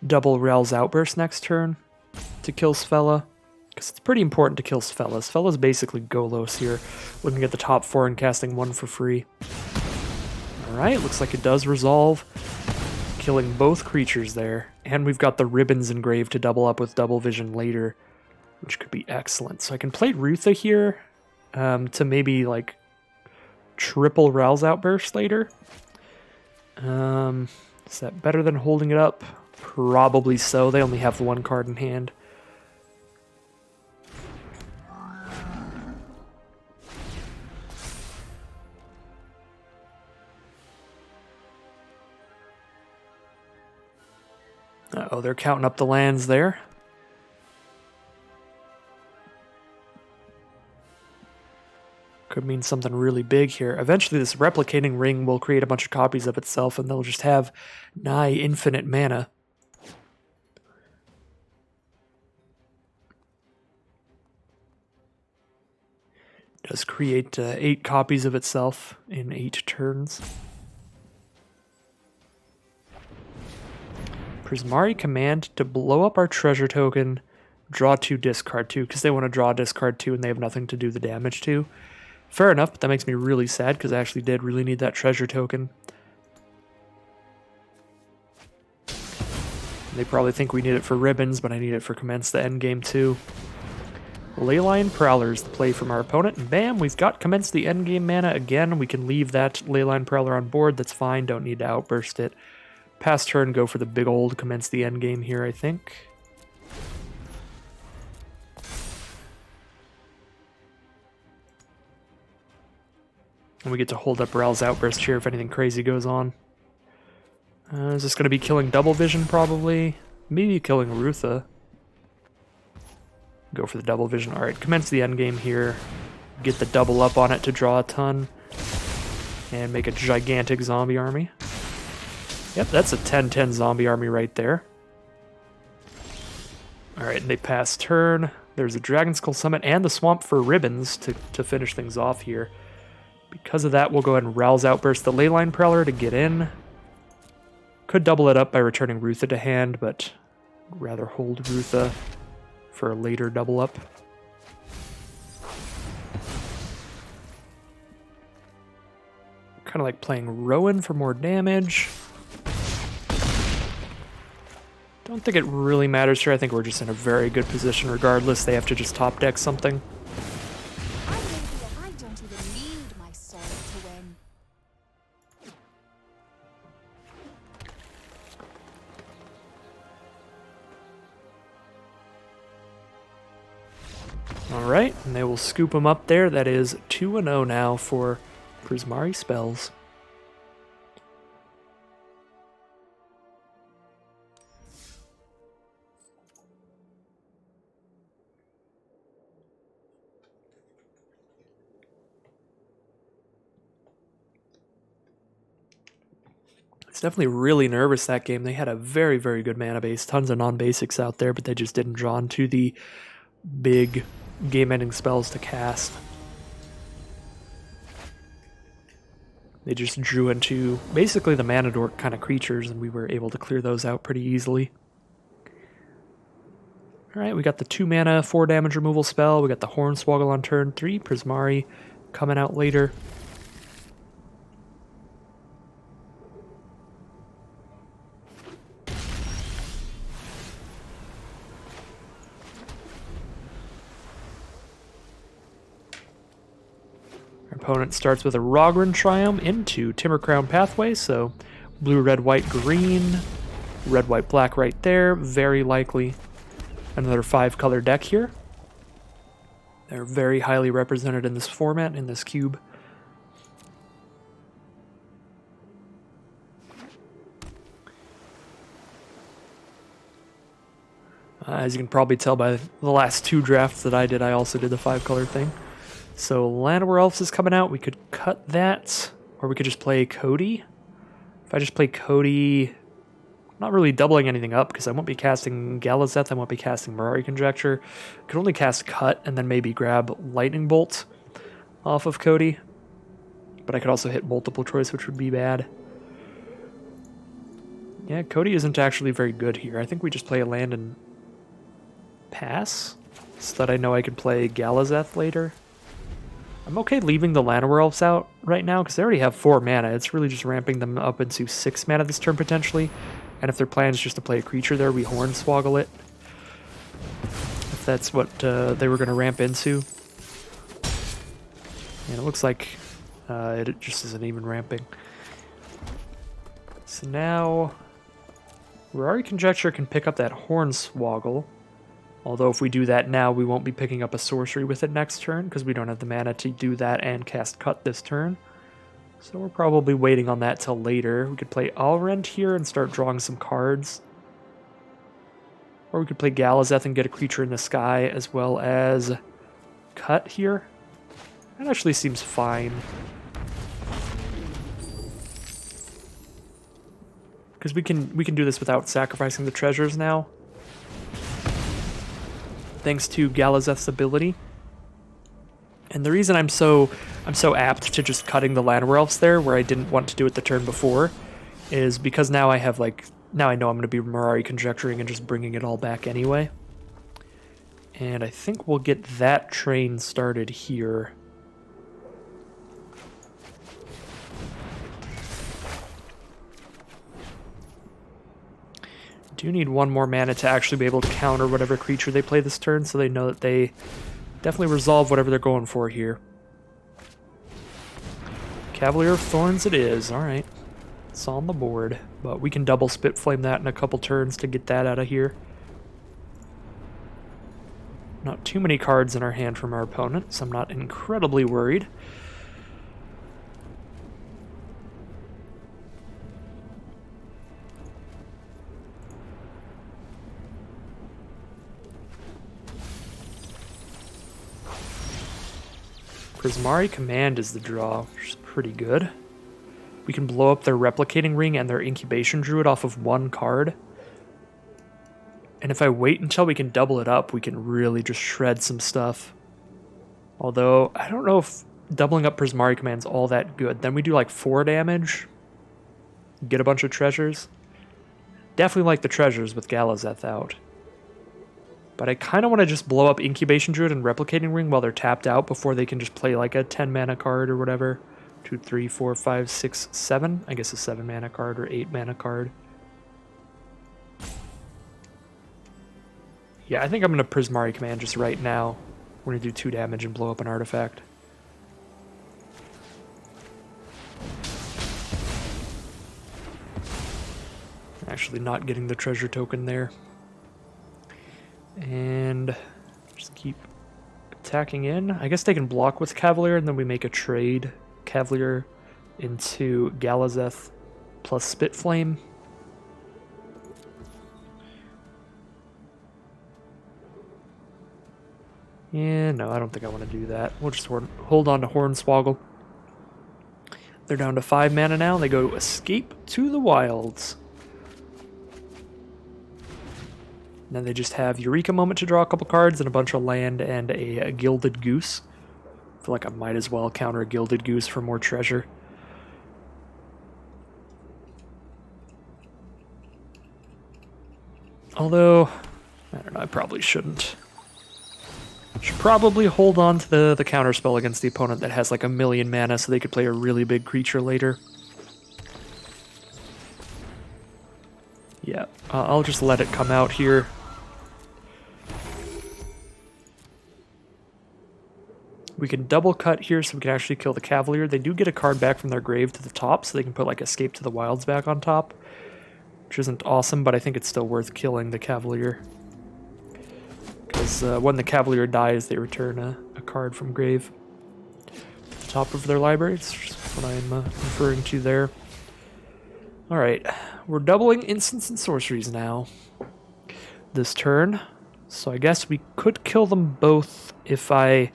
double Rel's Outburst next turn to kill Sfella. Because it's pretty important to kill Sfella. Sfella's basically Golos here, looking at the top 4 and casting 1 for free. Alright, looks like it does resolve, killing both creatures there. And we've got the Ribbons engraved to double up with Double Vision later, which could be excellent. So I can play Rutha here to maybe, like, triple Rel's Outburst later. Is that better than holding it up? Probably so. They only have 1 card in hand. Uh-oh, they're counting up the lands there. Could mean something really big here. Eventually this replicating ring will create a bunch of copies of itself and they'll just have nigh infinite mana. It does create 8 copies of itself in 8 turns. Prismari command to blow up our treasure token, draw 2, discard 2, because they want to draw, discard 2, and they have nothing to do the damage to. Fair enough, but that makes me really sad, because I actually did really need that treasure token. They probably think we need it for Ribbons, but I need it for Commence the Endgame too. Leyline Prowler is the play from our opponent, and bam, we've got Commence the Endgame mana again. We can leave that Leyline Prowler on board, that's fine, don't need to outburst it. Pass turn, go for the big old Commence the Endgame here, I think. And we get to hold up Rel's Outburst here if anything crazy goes on. Is this going to be killing Double Vision, probably? Maybe killing Rutha. Go for the Double Vision. Alright, Commence the Endgame here. Get the double up on it to draw a ton. And make a gigantic zombie army. Yep, that's a 10-10 zombie army right there. Alright, and they pass turn. There's a Dragon Skull Summit and the Swamp for Ribbons to finish things off here. Because of that, we'll go ahead and Rel's Outburst the Leyline Prowler to get in. Could double it up by returning Rutha to hand, but rather hold Rutha for a later double up. Kind of like playing Rowan for more damage. Don't think it really matters here. I think we're just in a very good position regardless. They have to just top deck something. I don't even need my soul to win. Alright, and they will scoop them up there. That is 2-0 now for Prismari spells. I was definitely really nervous that game. They had a very, very good mana base. Tons of non-basics out there, but they just didn't draw into the big game-ending spells to cast. They just drew into basically the mana dork kind of creatures, and we were able to clear those out pretty easily. Alright, we got the 2 mana, 4 damage removal spell. We got the Hornswoggle on turn 3. Prismari coming out later. Opponent starts with a Rogran Triumph into Timber Crown Pathway, so blue, red, white, green, red, white, black right there. Very likely another 5-color deck here. They're very highly represented in this format, in this cube. As you can probably tell by the last 2 drafts that I did, I also did the 5-color thing. So Llanowar Elves is coming out. We could cut that, or we could just play Cody. If I just play Cody, I'm not really doubling anything up because I won't be casting Galazeth, I won't be casting Mirari Conjecture. I could only cast Cut and then maybe grab Lightning Bolt off of Cody. but I could also hit multiple choice, which would be bad. Yeah, Cody isn't actually very good here. I think we just play a land and pass, so that I know I can play Galazeth later. I'm okay leaving the Llanowar Elves out right now, because they already have 4 mana. It's really just ramping them up into 6 mana this turn, potentially. And if their plan is just to play a creature there, we Hornswoggle it. If that's what they were going to ramp into. And it looks like it just isn't even ramping. So now, Mirari Conjecture can pick up that Hornswoggle. Although if we do that now, we won't be picking up a sorcery with it next turn, because we don't have the mana to do that and cast Cut this turn. So we're probably waiting on that till later. We could play Alrend here and start drawing some cards. Or we could play Galazeth and get a creature in the sky, as well as Cut here. That actually seems fine. Because we can do this without sacrificing the treasures now. Thanks to Galazeth's ability. And the reason I'm so apt to just cutting the Llanowar Elves there, where I didn't want to do it the turn before, is because now I have now I know I'm going to be Mirari Conjecturing and just bringing it all back anyway. And I think we'll get that train started here. Do need 1 more mana to actually be able to counter whatever creature they play this turn, so they know that they definitely resolve whatever they're going for here. Cavalier of Thorns it is, alright. It's on the board, but we can double Spitflame that in a couple turns to get that out of here. Not too many cards in our hand from our opponent, so I'm not incredibly worried. Prismari Command is the draw, which is pretty good. We can blow up their Replicating Ring and their Incubation Druid off of 1 card. And if I wait until we can double it up, we can really just shred some stuff. Although, I don't know if doubling up Prismari Command's all that good. Then we do like 4 damage, get a bunch of treasures. Definitely like the treasures with Galazeth out. But I kind of want to just blow up Incubation Druid and Replicating Ring while they're tapped out before they can just play like a 10 mana card or whatever. 2, 3, 4, 5, 6, 7. I guess a 7 mana card or 8 mana card. Yeah, I think I'm going to Prismari Command just right now. We're going to do 2 damage and blow up an artifact. Actually not getting the treasure token there. And just keep attacking in. I guess they can block with Cavalier, and then we make a trade. Cavalier into Galazeth plus Spitflame. Yeah, no, I don't think I want to do that. We'll just hold on to Hornswoggle. They're down to 5 mana now. They go Escape to the Wilds. And then they just have Eureka Moment to draw a couple cards and a bunch of land and a Gilded Goose. I feel like I might as well counter a Gilded Goose for more treasure. Although, I don't know, I probably shouldn't. Should probably hold on to the counterspell against the opponent that has like 1,000,000 mana so they could play a really big creature later. Yeah, I'll just let it come out here. We can double cut here so we can actually kill the Cavalier. They do get a card back from their grave to the top, so they can put like Escape to the Wilds back on top. Which isn't awesome, but I think it's still worth killing the Cavalier. Because when the Cavalier dies, they return a card from grave to the top of their library. It's just what I'm referring to there. Alright, we're doubling instants and sorceries now this turn. So I guess we could kill them both if I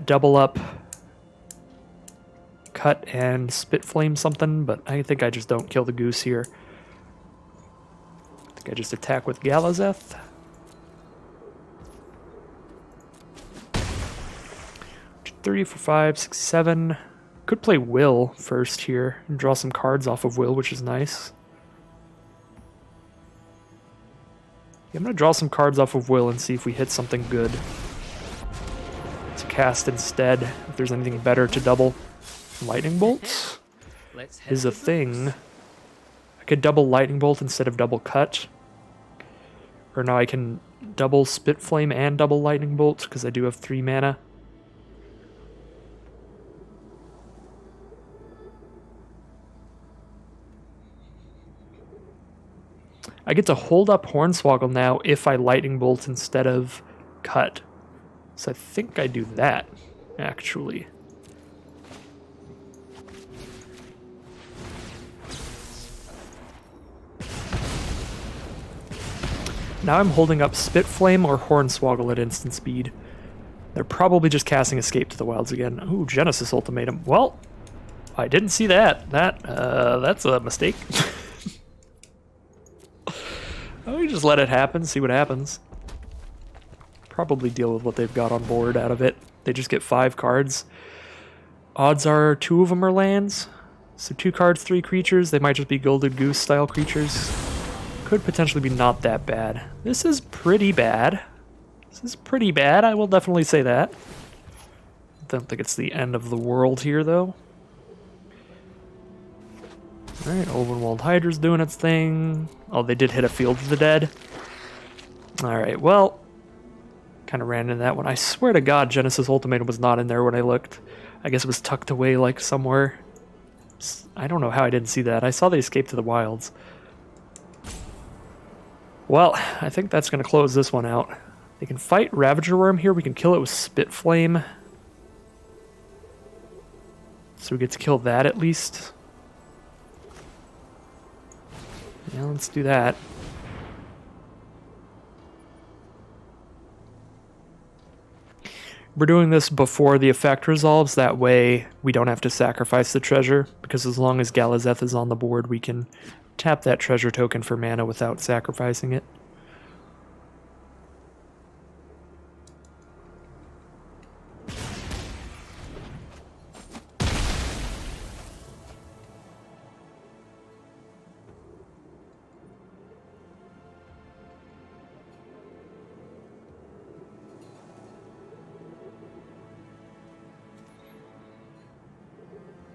double up Cut and Spitflame something, but I think I just don't kill the Goose here. I think I just attack with Galazeth. Three, 4, 5, 6, 7. Could play Will first here and draw some cards off of Will, which is nice. Yeah, I'm going to draw some cards off of Will and see if we hit something good to cast instead. If there's anything better to double. Lightning Bolt is a thing. I could double Lightning Bolt instead of double Cut. Or now I can double Spit Flame and double Lightning Bolt because I do have 3 mana. I get to hold up Hornswoggle now if I Lightning Bolt instead of Cut. So I think I do that, actually. Now I'm holding up Spit Flame or Hornswoggle at instant speed. They're probably just casting Escape to the Wilds again. Ooh, Genesis Ultimatum. Well, I didn't see that. That's a mistake. We just let it happen, see what happens. Probably deal with what they've got on board out of it. They just get 5 cards. Odds are 2 of them are lands. So 2 cards, 3 creatures. They might just be Gilded Goose style creatures. Could potentially be not that bad. This is pretty bad. This is pretty bad, I will definitely say that. Don't think it's the end of the world here, though. Alright, Ovenwald Hydra's doing its thing. Oh, they did hit a Field of the Dead. Alright, well, kind of ran into that one. I swear to God, Genesis Ultimatum was not in there when I looked. I guess it was tucked away, like, somewhere. I don't know how I didn't see that. I saw the Escape to the Wilds. Well, I think that's going to close this one out. They can fight Ravager Worm here. We can kill it with Spit Flame. So we get to kill that at least. Yeah, let's do that. We're doing this before the effect resolves, that way we don't have to sacrifice the treasure, because as long as Galazeth is on the board, we can tap that treasure token for mana without sacrificing it.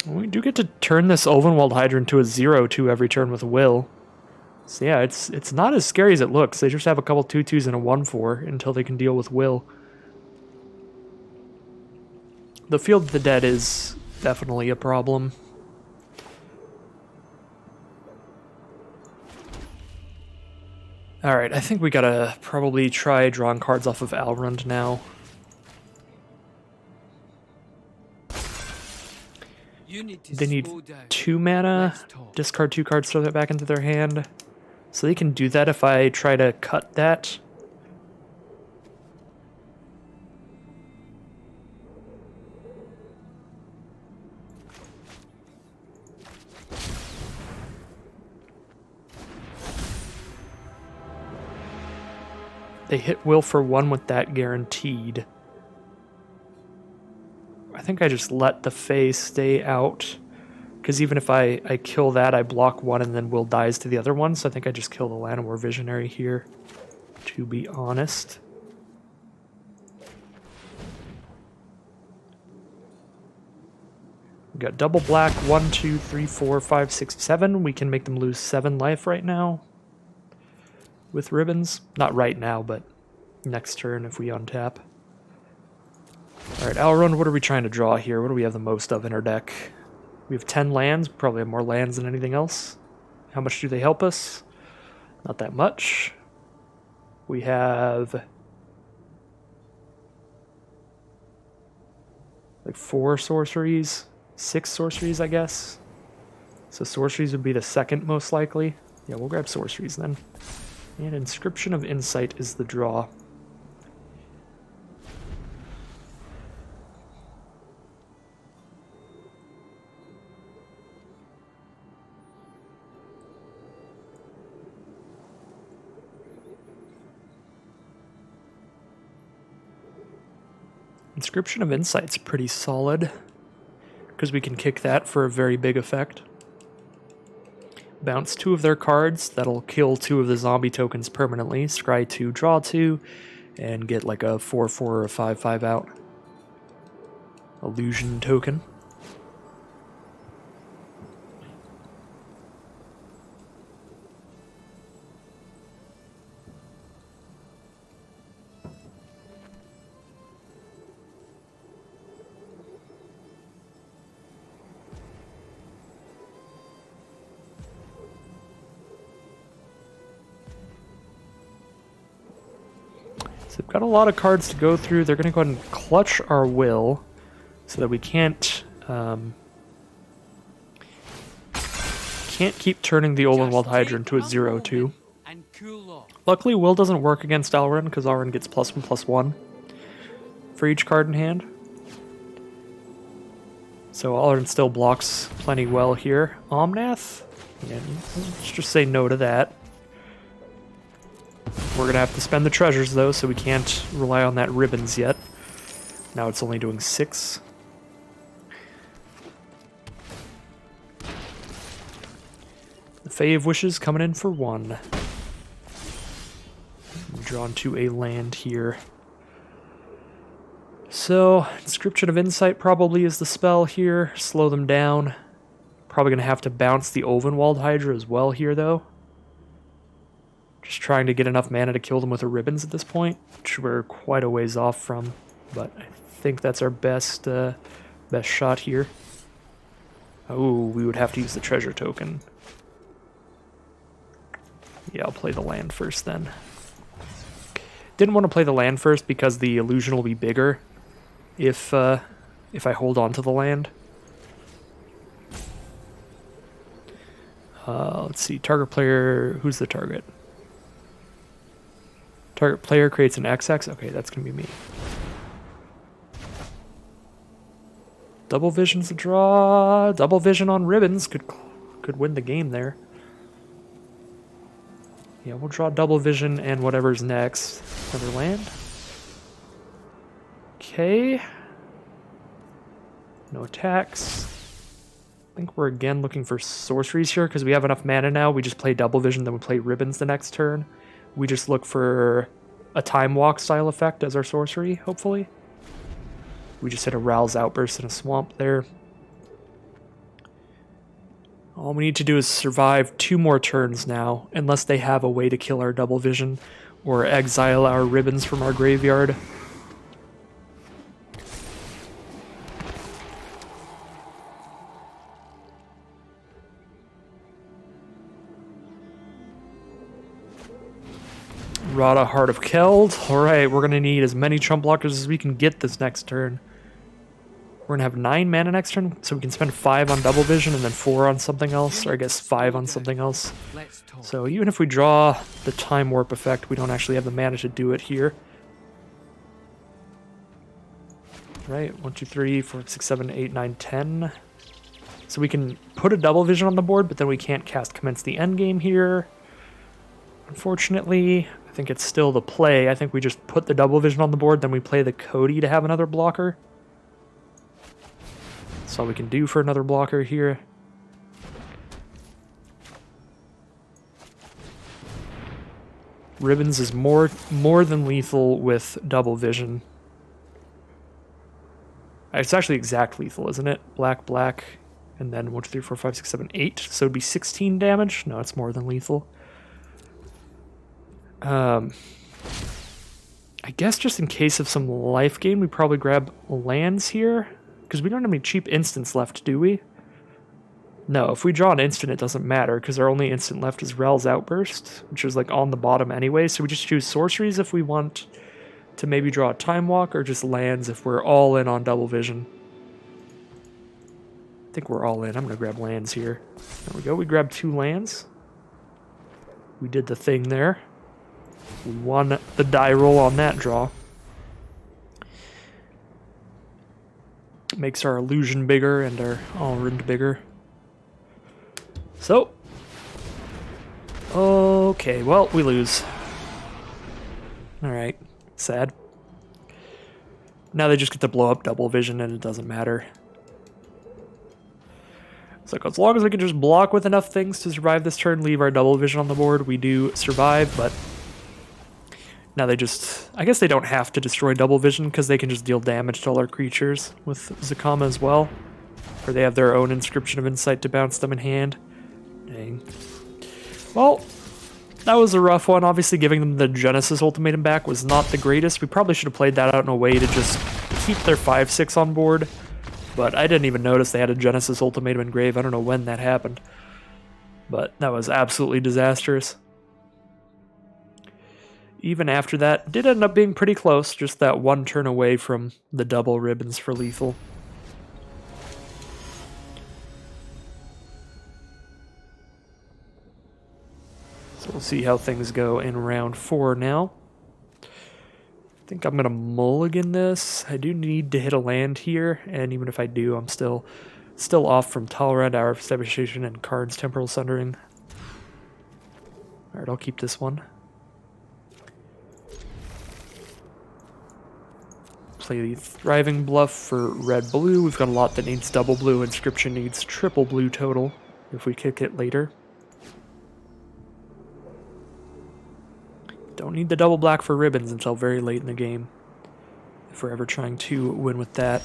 We do get to turn this Ovenwald Hydra into a 0/2 every turn with Will. So yeah, it's not as scary as it looks. They just have a couple 2/2s and a 1/4 until they can deal with Will. The Field of the Dead is definitely a problem. Alright, I think we gotta probably try drawing cards off of Alrund now. They need 2 mana, discard 2 cards, throw that back into their hand. So they can do that if I try to cut that. They hit Will for 1 with that guaranteed. I think I just let the Fae stay out. Because even if I kill that, I block 1 and then Will dies to the other one. So I think I just kill the Llanowar Visionary here, to be honest. We got double black, 1, 2, 3, 4, 5, 6, 7. We can make them lose 7 life right now with ribbons. Not right now, but next turn if we untap. Alright, Alrund, what are we trying to draw here? What do we have the most of in our deck? We have 10 lands, probably have more lands than anything else. How much do they help us? Not that much. We have like 4 sorceries, 6 sorceries, I guess. So sorceries would be the second most likely. Yeah, we'll grab sorceries then. And Inscription of Insight is the draw. Inscription of Insight's pretty solid. because we can kick that for a very big effect. Bounce 2 of their cards, that'll kill 2 of the zombie tokens permanently. Scry 2, draw 2, and get like a 4/4 or a 5/5 out. Illusion token. So we've got a lot of cards to go through. They're going to go ahead and clutch our will so that we can't keep turning the Olenwald Hydra into a 0/2. Luckily, will doesn't work against Alrun because Alrun gets +1/+1 for each card in hand. So Alrun still blocks plenty well here. Omnath? Yeah, let's just say no to that. We're going to have to spend the treasures, though, so we can't rely on that ribbons yet. Now it's only doing 6. The Fae of Wishes coming in for 1. Drawn to a land here. So, Inscription of Insight probably is the spell here. Slow them down. Probably going to have to bounce the Ovenwald Hydra as well here, though. Just trying to get enough mana to kill them with the ribbons at this point, which we're quite a ways off from, but I think that's our best shot here. Oh, we would have to use the treasure token. Yeah, I'll play the land first then. Didn't want to play the land first because the illusion will be bigger if I hold on to the land. Let's see, target player, who's the target? Target player creates an XX. Okay, that's going to be me. Double vision's a draw. Double vision on ribbons could win the game there. Yeah, we'll draw double vision and whatever's next. Another land. Okay. No attacks. I think we're again looking for sorceries here because we have enough mana now. We just play double vision, then we play ribbons the next turn. We just look for a time walk style effect as our sorcery, hopefully. We just hit a Rowl's Outburst in a swamp there. All we need to do is survive 2 more turns now, unless they have a way to kill our double vision or exile our ribbons from our graveyard. Rada, Heart of Keld. Alright, we're going to need as many chump blockers as we can get this next turn. We're going to have 9 mana next turn, so we can spend 5 on double vision and then 4 on something else, or I guess 5 on something else. So even if we draw the Time Warp effect, we don't actually have the mana to do it here. Right, 1, 2, 3, 4, 6, 7, 8, 9, 10. So we can put a double vision on the board, but then we can't cast Commence the Endgame here. Unfortunately, I think it's still the play. I think we just put the double vision on the board, then we play the Cody to have another blocker. That's all we can do for another blocker here. Ribbons is more than lethal with double vision. It's actually exact lethal, isn't it? Black, black, and then 1, 2, 3, 4, 5, 6, 7, 8. So it'd be 16 damage. No, it's more than lethal. I guess just in case of some life gain, we probably grab lands here. Because we don't have any cheap instants left, do we? No, if we draw an instant, it doesn't matter, because our only instant left is Rel's Outburst, which is like on the bottom anyway, so we just choose sorceries if we want to maybe draw a Time Walk, or just lands if we're all in on double vision. I think we're all in. I'm going to grab lands here. There we go. We grabbed 2 lands. We did the thing there. We won the die roll on that draw. Makes our illusion bigger and our Alrund bigger. So, okay, well, we lose. Alright, sad. Now they just get to blow up double vision and it doesn't matter. It's like, as long as we can just block with enough things to survive this turn, leave our double vision on the board, we do survive, but now they just... I guess they don't have to destroy double vision because they can just deal damage to all our creatures with Zakama as well. Or they have their own Inscription of Insight to bounce them in hand. Dang. Well, that was a rough one. Obviously giving them the Genesis Ultimatum back was not the greatest. We probably should have played that out in a way to just keep their 5/6 on board. But I didn't even notice they had a Genesis Ultimatum in grave. I don't know when that happened. But that was absolutely disastrous. Even after that, did end up being pretty close. Just that one turn away from the double ribbons for lethal. So we'll see how things go in round 4 now. I think I'm going to mulligan this. I do need to hit a land here, and even if I do, I'm still off from Tolerant, Hour of Stabilization, and Karn's Temporal Sundering. Alright, I'll keep this one. Play the Thriving Bluff for red-blue. We've got a lot that needs double blue. Inscription needs triple blue total if we kick it later. Don't need the double black for ribbons until very late in the game, if we're ever trying to win with that.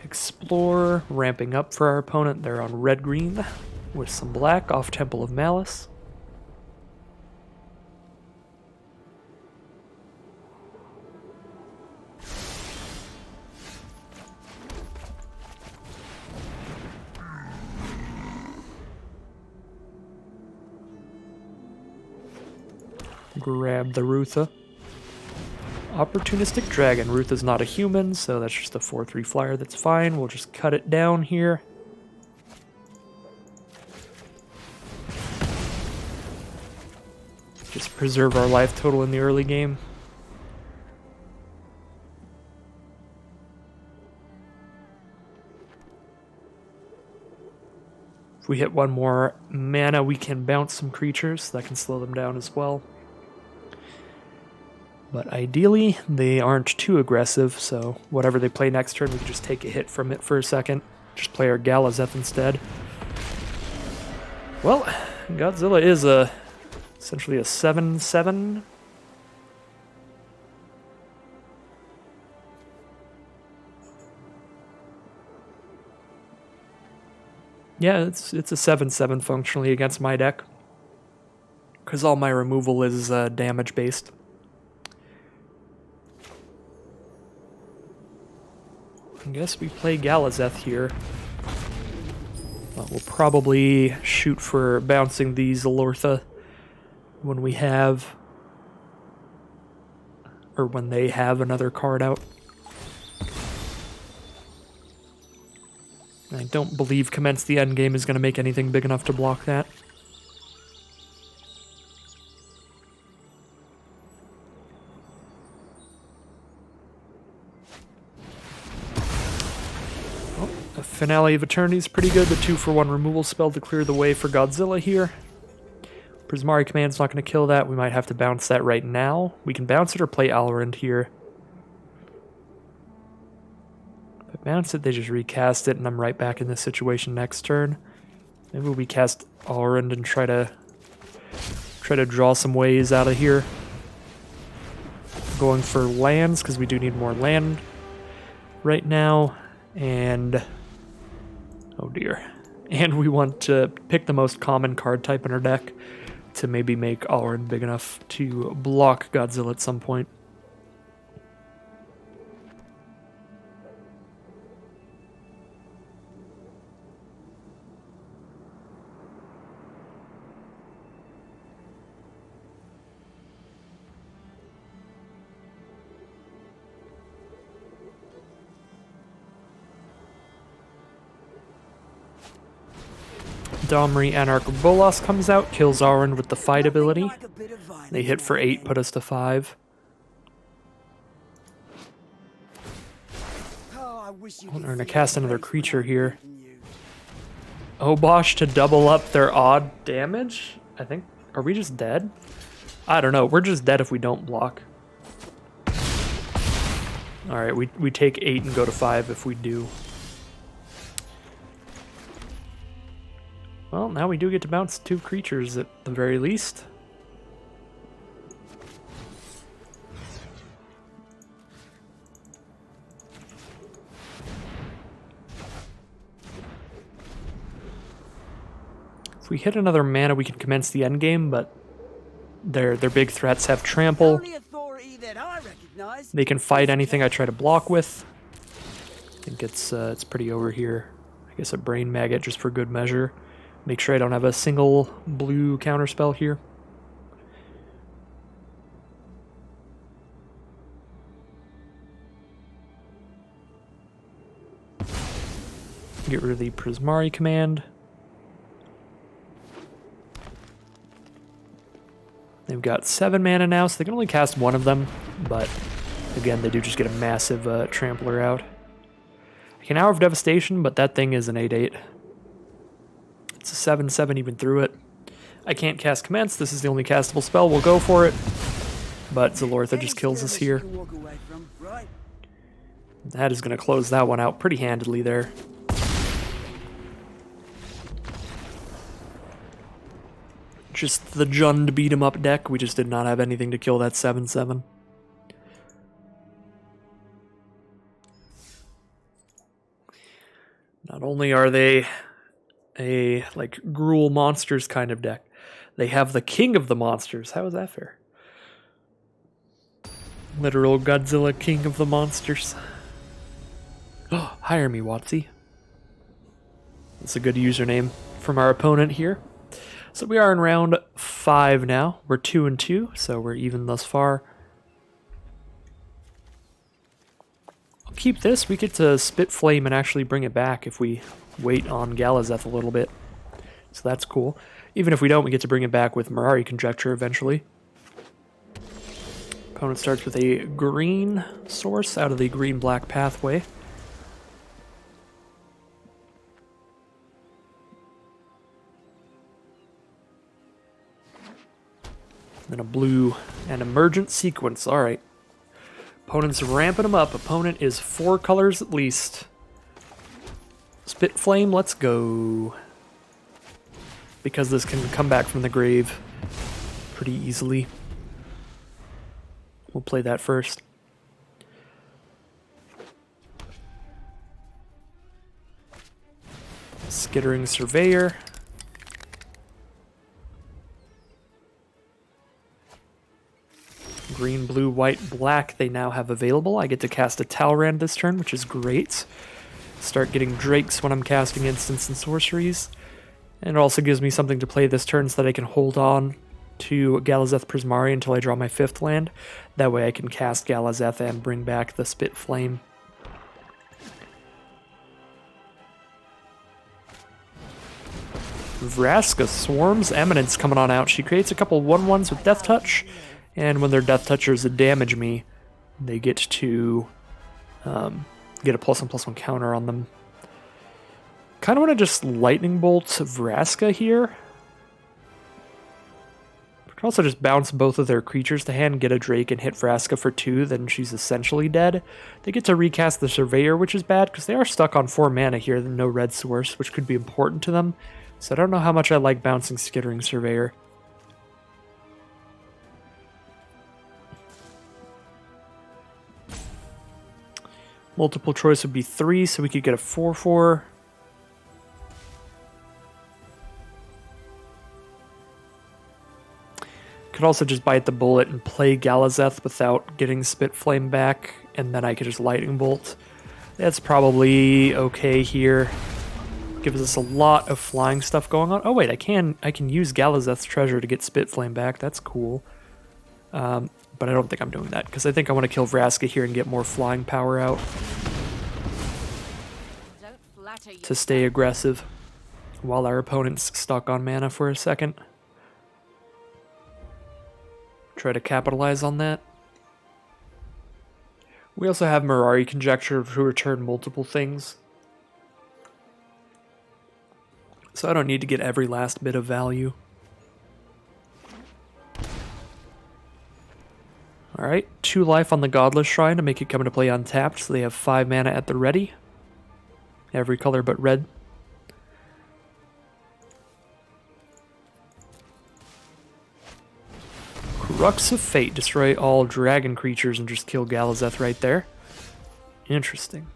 Explore, ramping up for our opponent. They're on red-green with some black off Temple of Malice. Grab the Rutha. Opportunistic Dragon. Rutha's not a human, so that's just a 4/3 flyer. That's fine. We'll just cut it down here. Just preserve our life total in the early game. If we hit one more mana, we can bounce some creatures. That can slow them down as well. But ideally, they aren't too aggressive, so whatever they play next turn, we can just take a hit from it for a second. Just play our Galazeth instead. Well, Godzilla is essentially a 7/7. Yeah, it's a 7/7 functionally against my deck. Because all my removal is damage based. I guess we play Galazeth here. We'll probably shoot for bouncing the Zalortha when we have, or when they have another card out. I don't believe Commence the Endgame is going to make anything big enough to block that. Finale of Eternity is pretty good. The 2-for-1 removal spell to clear the way for Godzilla here. Prismari Command's not going to kill that. We might have to bounce that right now. We can bounce it or play Alrund here. If I bounce it, they just recast it, and I'm right back in this situation next turn. Maybe we cast Alrund and try to draw some ways out of here. Going for lands, because we do need more land right now. And... oh dear. And we want to pick the most common card type in our deck to maybe make Alrund big enough to block Godzilla at some point. Domri Anarch Bolas comes out, kills Alrund with the fight ability. They hit for 8, put us to 5. We're going to cast another creature here. Obosh to double up their odd damage? I think. Are we just dead? I don't know. We're just dead if we don't block. Alright, we take 8 and go to 5 if we do. Well, now we do get to bounce 2 creatures at the very least. If we hit another mana, we can commence the endgame, but their big threats have trample. They can fight anything I try to block with. I think it's pretty over here. I guess a brain maggot just for good measure. Make sure I don't have a single blue counterspell here. Get rid of the Prismari command. They've got 7 mana now, so they can only cast one of them, but again, they do just get a massive trampler out. I can Hour of Devastation, but that thing is an 8/8. It's a 7/7 even through it. I can't cast Commence, this is the only castable spell, we'll go for it. But Zalortha just kills us here. That is going to close that one out pretty handedly there. Just the Jund beat 'em up deck. We just did not have anything to kill that 7/7. Not only are they a like Gruul monsters kind of deck, they have the king of the monsters. How is that fair? Literal Godzilla king of the monsters. Oh, hire me, Watsy. That's a good username from our opponent here. So we are in round 5 now. We're 2-2, so we're even thus far. I'll keep this. We get to Spit Flame and actually bring it back if we wait on Galazeth a little bit. So that's cool. Even if we don't, we get to bring it back with Mirari Conjecture eventually. Opponent starts with a green source out of the green-black pathway. Then a blue and emergent sequence. Alright. Opponent's ramping them up. Opponent is 4 colors at least. Spit Flame, let's go. Because this can come back from the grave pretty easily. We'll play that first. Skittering Surveyor. Green, blue, white, black they now have available. I get to cast a Talrand this turn, which is great. Start getting Drakes when I'm casting instants and sorceries. And it also gives me something to play this turn so that I can hold on to Galazeth Prismari until I draw my 5th land. That way I can cast Galazeth and bring back the Spit Flame. Vraska Swarm's Eminence coming on out. She creates a couple 1/1s with Death Touch. And when their Death Touchers damage me, they get to get a +1/+1 counter on them. Kind of want to just Lightning Bolt Vraska here. We can also just bounce both of their creatures to hand, get a Drake and hit Vraska for 2, then she's essentially dead. They get to recast the Surveyor, which is bad, because they are stuck on 4 mana here, no red source, which could be important to them. So I don't know how much I like bouncing Skittering Surveyor. Multiple choice would be 3, so we could get a 4/4. Could also just bite the bullet and play Galazeth without getting Spit Flame back, and then I could just Lightning Bolt. That's probably okay here. Gives us a lot of flying stuff going on. Oh wait, I can use Galazeth's Treasure to get Spit Flame back. That's cool. But I don't think I'm doing that, because I think I want to kill Vraska here and get more flying power out to stay aggressive while our opponent's stuck on mana for a second. Try to capitalize on that. We also have Mirari Conjecture to return multiple things. so I don't need to get every last bit of value. Alright, 2 life on the Godless Shrine to make it come into play untapped, so they have 5 mana at the ready. Every color but red. Crux of Fate, destroy all dragon creatures and just kill Galazeth right there. Interesting.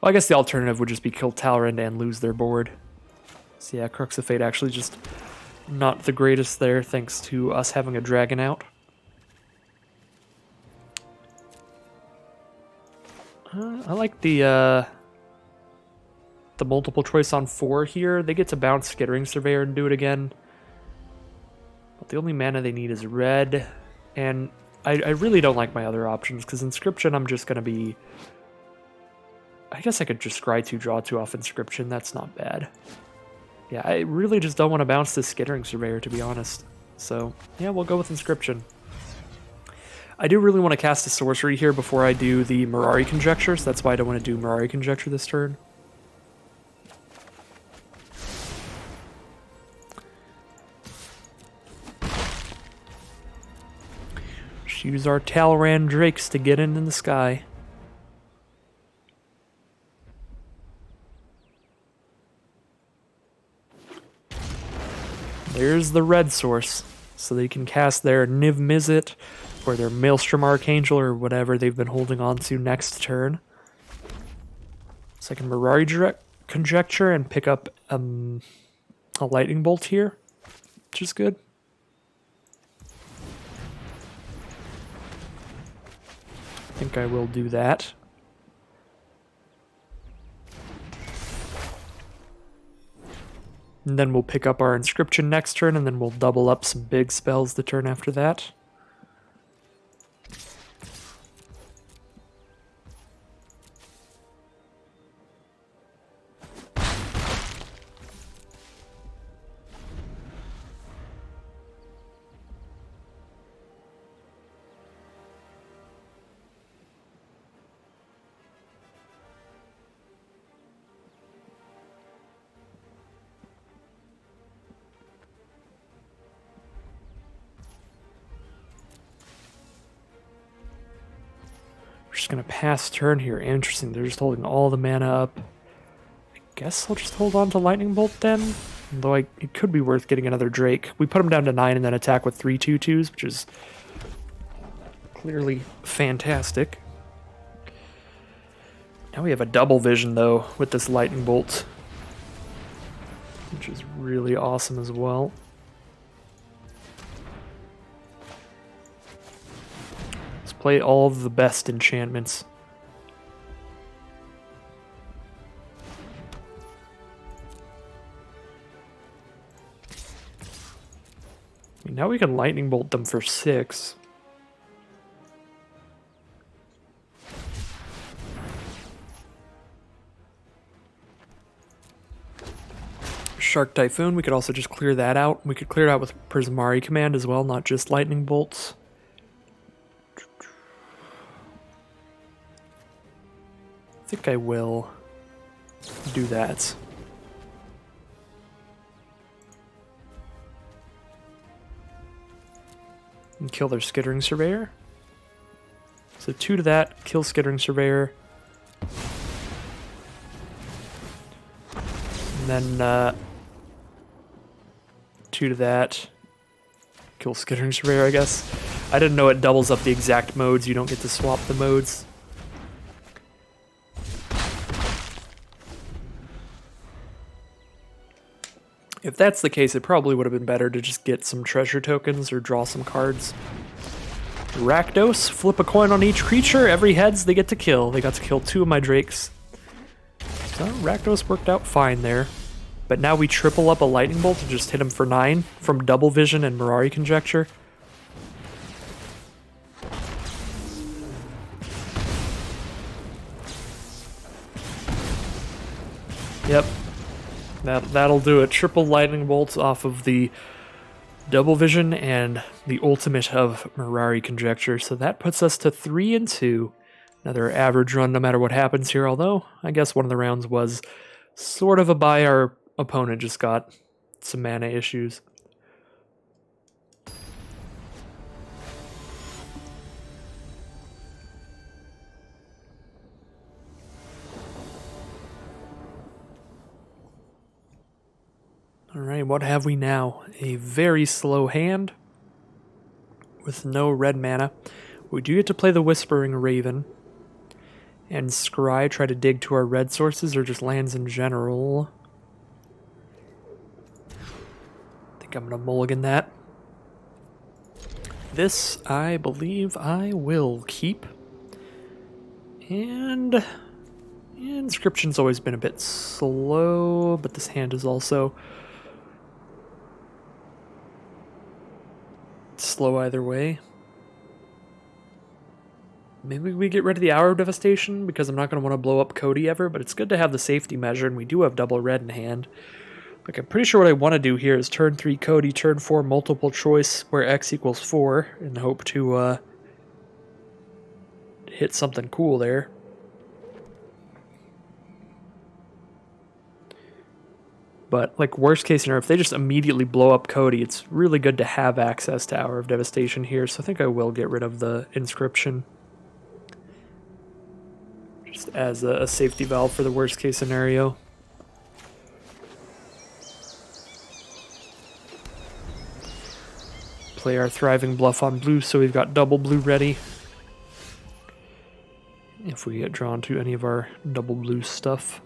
Well, I guess the alternative would just be kill Talrand and lose their board. So yeah, Crux of Fate actually just not the greatest there, thanks to us having a dragon out. I like the multiple choice on 4 here. They get to bounce Skittering Surveyor and do it again. But the only mana they need is red. And I really don't like my other options, because Inscription I'm just going to be... I guess I could just scry 2, draw 2 off Inscription. That's not bad. Yeah, I really just don't want to bounce this Skittering Surveyor, to be honest. So, yeah, we'll go with Inscription. I do really want to cast a sorcery here before I do the Mirari Conjecture, so that's why I don't want to do Mirari Conjecture this turn. Just use our Talrand Drakes to get in the sky. There's the red source, so they can cast their Niv Mizzet or their Maelstrom Archangel or whatever they've been holding on to next turn. So I can Mirari Conjecture and pick up a Lightning Bolt here, which is good. I think I will do that. And then we'll pick up our Inscription next turn, and then we'll double up some big spells the turn after that. Just gonna pass turn here. Interesting. They're just holding all the mana up. I guess I'll just hold on to Lightning Bolt then. Although it could be worth getting another Drake. We put him down to 9 and then attack with 3 2/2s, which is clearly fantastic. Now we have a double vision though with this Lightning Bolt, which is really awesome as well. Play all of the best enchantments. I mean, now we can Lightning Bolt them for 6. Shark Typhoon, we could also just clear that out. We could clear it out with Prismari Command as well, not just Lightning Bolts. I think I will do that. And kill their Skittering Surveyor. So 2 to that, kill Skittering Surveyor. And then 2 to that, kill Skittering Surveyor, I guess. I didn't know it doubles up the exact modes. You don't get to swap the modes. If that's the case, it probably would have been better to just get some treasure tokens or draw some cards. Rakdos, flip a coin on each creature. Every heads they get to kill. They got to kill 2 of my Drakes. So Rakdos worked out fine there. But now we triple up a Lightning Bolt to just hit him for 9 from Double Vision and Mirari Conjecture. Yep. That'll do it. Triple Lightning Bolts off of the Double Vision and the ultimate of Mirari Conjecture. So that puts us to 3-2. Another average run no matter what happens here, although I guess one of the rounds was sort of a by our opponent just got some mana issues. Alright, what have we now? A very slow hand with no red mana. We do get to play the Whispering Raven. And Scry, try to dig to our red sources or just lands in general. I think I'm going to mulligan that. This, I believe I will keep. And Inscription's always been a bit slow, but this hand is also slow either way. Maybe we get rid of the Hour of Devastation because I'm not going to want to blow up Cody ever, but it's good to have the safety measure, and we do have double red in hand. Like, I'm pretty sure what I want to do here is turn 3 Cody, turn 4 multiple choice where X equals 4, and hope to hit something cool there. But, like, worst case scenario, if they just immediately blow up Cody, it's really good to have access to Hour of Devastation here, so I think I will get rid of the Inscription. Just as a safety valve for the worst case scenario. Play our Thriving Bluff on blue, so we've got double blue ready. If we get drawn to any of our double blue stuff.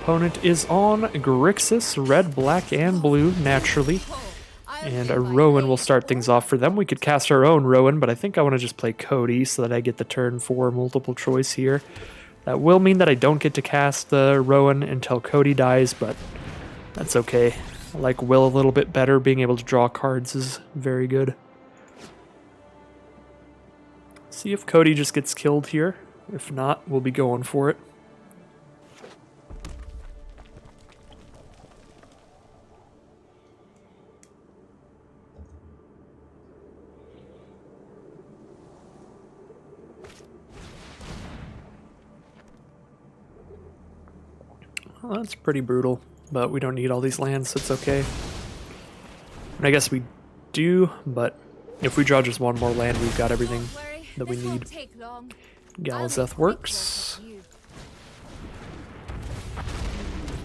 Opponent is on Grixis, red, black, and blue, naturally. And a Rowan will start things off for them. We could cast our own Rowan, but I think I want to just play Cody so that I get the turn 4 multiple choice here. That will mean that I don't get to cast the Rowan until Cody dies, but that's okay. I like Will a little bit better. Being able to draw cards is very good. See if Cody just gets killed here. If not, we'll be going for it. Well, that's pretty brutal, but we don't need all these lands, so it's okay. And I guess we do, but if we draw just one more land, we've got everything that we need. Galazeth works.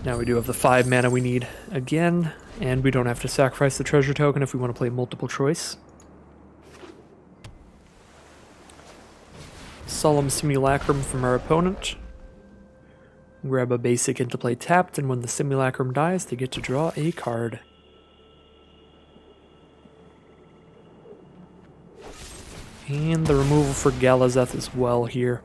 Now we do have the 5 mana we need again, and we don't have to sacrifice the treasure token if we want to play multiple choice. Solemn Simulacrum from our opponent. Grab a basic into play tapped, and when the Simulacrum dies, they get to draw a card. And the removal for Galazeth as well here.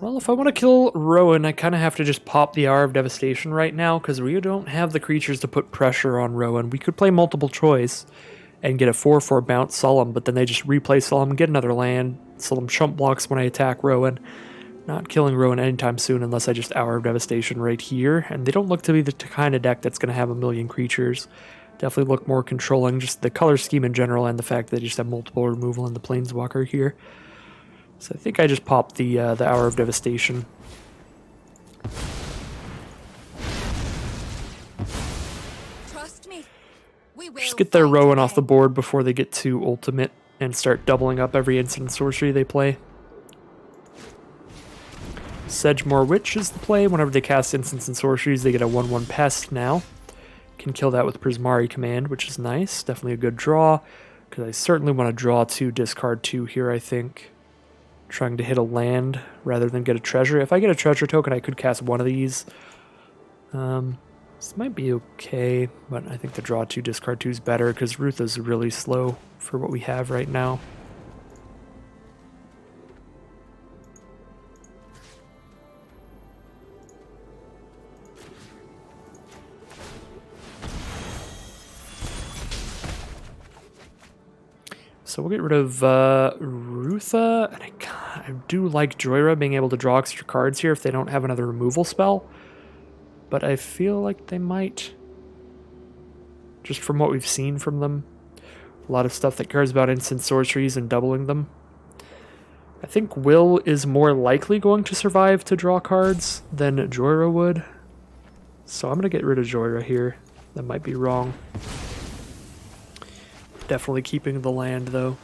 Well, if I want to kill Rowan, I kind of have to just pop the Hour of Devastation right now, because we don't have the creatures to put pressure on Rowan. We could play multiple choice and get a 4/4 bounce Solemn, but then they just replay Solemn, get another land. Solemn chump blocks when I attack Rowan. Not killing Rowan anytime soon unless I just Hour of Devastation right here. And they don't look to be the kind of deck that's going to have a million creatures. Definitely look more controlling, just the color scheme in general and the fact that they just have multiple removal in the Planeswalker here. So I think I just popped the Hour of Devastation. Trust me. We will Just get their fight Rowan off the again. board before they get to Ultimate and start doubling up every instant sorcery they play. Sedgemoor Witch is the play. Whenever they cast instants and sorceries, they get a 1/1 pest now. Can kill that with Prismari Command, which is nice. Definitely a good draw, because I certainly want to draw 2, discard 2 here, I think. Trying to hit a land rather than get a treasure. If I get a treasure token, I could cast one of these. This might be okay, but I think the draw 2, discard 2 is better, because Ruth is really slow for what we have right now. So we'll get rid of Rutha, and I do like Joyra being able to draw extra cards here if they don't have another removal spell. But I feel like they might just from what we've seen from them. A lot of stuff that cares about instant sorceries and doubling them. I think Will is more likely going to survive to draw cards than Joyra would. So I'm going to get rid of Joyra here. That might be wrong. Definitely keeping the land, though.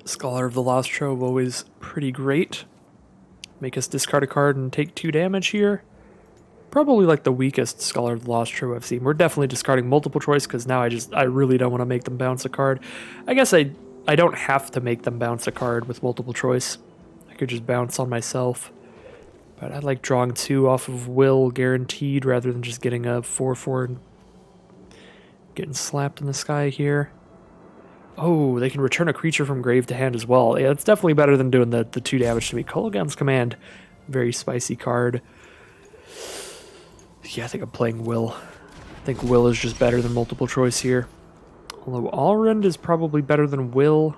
Scholar of the Lost Trove, always pretty great. Make us discard a card and take 2 damage here. Probably like the weakest Scholar of the Lost Trove I've seen. We're definitely discarding multiple choice because now I really don't want to make them bounce a card. I guess I don't have to make them bounce a card with multiple choice. I could just bounce on myself. But I like drawing 2 off of Will guaranteed rather than just getting a 4/4 and getting slapped in the sky here. Oh, they can return a creature from grave to hand as well. Yeah, it's definitely better than doing the 2 damage to me. Kolaghan's Command, very spicy card. Yeah, I think I'm playing Will. I think Will is just better than multiple choice here. Although Alrund is probably better than Will.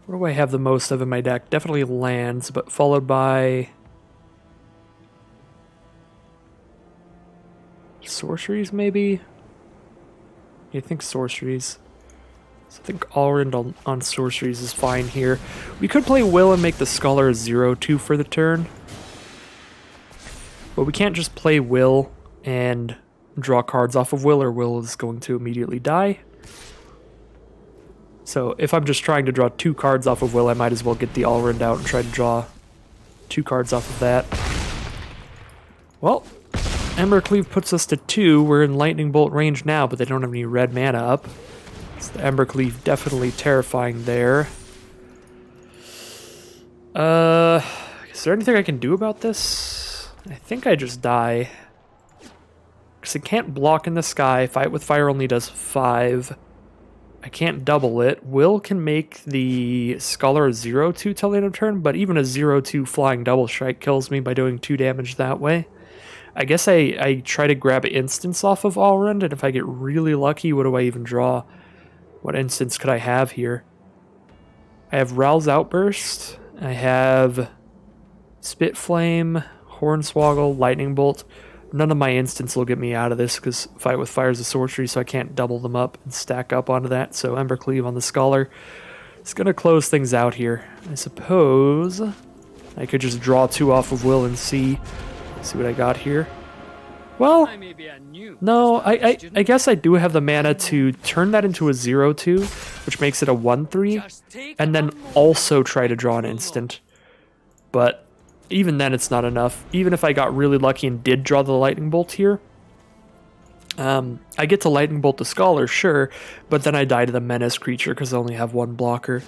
What do I have the most of in my deck? Definitely lands, but followed by sorceries, maybe? Yeah, I think sorceries. So I think Alrund on sorceries is fine here. We could play Will and make the Scholar 0/2 for the turn. But we can't just play Will and draw cards off of Will, or Will is going to immediately die. So if I'm just trying to draw 2 cards off of Will, I might as well get the Alrund out and try to draw 2 cards off of that. Well, Embercleave puts us to 2. We're in Lightning Bolt range now, but they don't have any red mana up. So the Embercleave definitely terrifying there. Is there anything I can do about this? I think I just die. Because it can't block in the sky. Fight with Fire only does 5. I can't double it. Will can make the Scholar 0/2 till the end of turn, but even a 0/2 flying double strike kills me by doing 2 damage that way. I guess I try to grab instance off of Alrund, and if I get really lucky, what do I even draw? What instance could I have here? I have Rowl's Outburst. I have Spitflame, Hornswoggle, Lightning Bolt. None of my instants will get me out of this because Fight with Fire is a sorcery, so I can't double them up and stack up onto that. So Embercleave on the Scholar. It's going to close things out here. I suppose I could just draw 2 off of Will and see what I got here. Well, no, I guess I do have the mana to turn that into a 0/2, which makes it a 1/3, and then also try to draw an instant. But even then, it's not enough. Even if I got really lucky and did draw the Lightning Bolt here, I get to Lightning Bolt the Scholar, sure, but then I die to the Menace creature because I only have 1 blocker.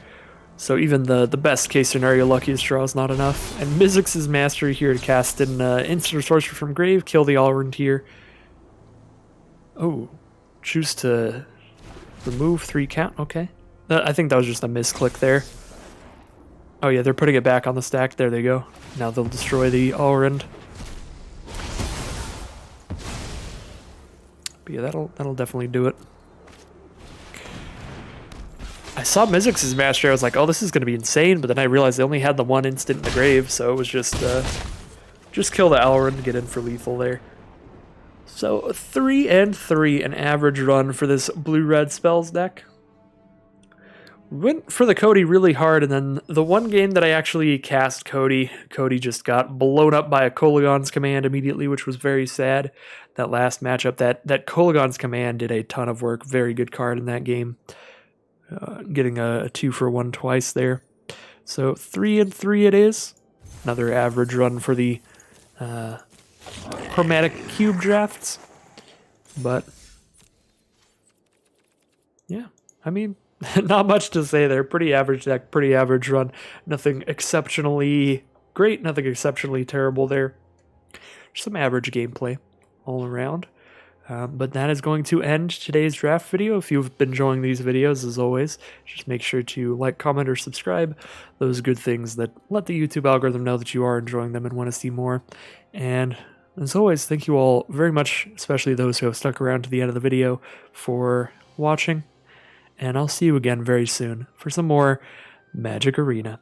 So even the best case scenario luckiest draw is not enough. And Mizzix's Mastery here to cast an instant sorcery from grave, kill the Alrund here. Oh, choose to remove 3 count, okay. I think that was just a misclick there. Oh yeah, they're putting it back on the stack, there they go. Now they'll destroy the Alrund. But yeah, that'll definitely do it. I saw Mizzix's Mastery, I was like, oh, this is going to be insane, but then I realized they only had the 1 instant in the grave, so it was just kill the Alrund and get in for lethal there. So 3 and 3, an average run for this blue-red spells deck. Went for the Cody really hard, and then the one game that I actually cast Cody just got blown up by a Kolaghan's Command immediately, which was very sad. That last matchup, that Kolaghan's Command did a ton of work, very good card in that game. Getting a 2-for-1 twice there. So 3 and 3 it is. Another average run for the Chromatic Cube drafts. But yeah, I mean, not much to say there. Pretty average deck, pretty average run. Nothing exceptionally great, nothing exceptionally terrible there. Just some average gameplay all around. But that is going to end today's draft video. If you've been enjoying these videos, as always, just make sure to like, comment, or subscribe. Those good things that let the YouTube algorithm know that you are enjoying them and want to see more. And As always, thank you all very much, especially those who have stuck around to the end of the video, for watching, and I'll see you again very soon for some more Magic Arena.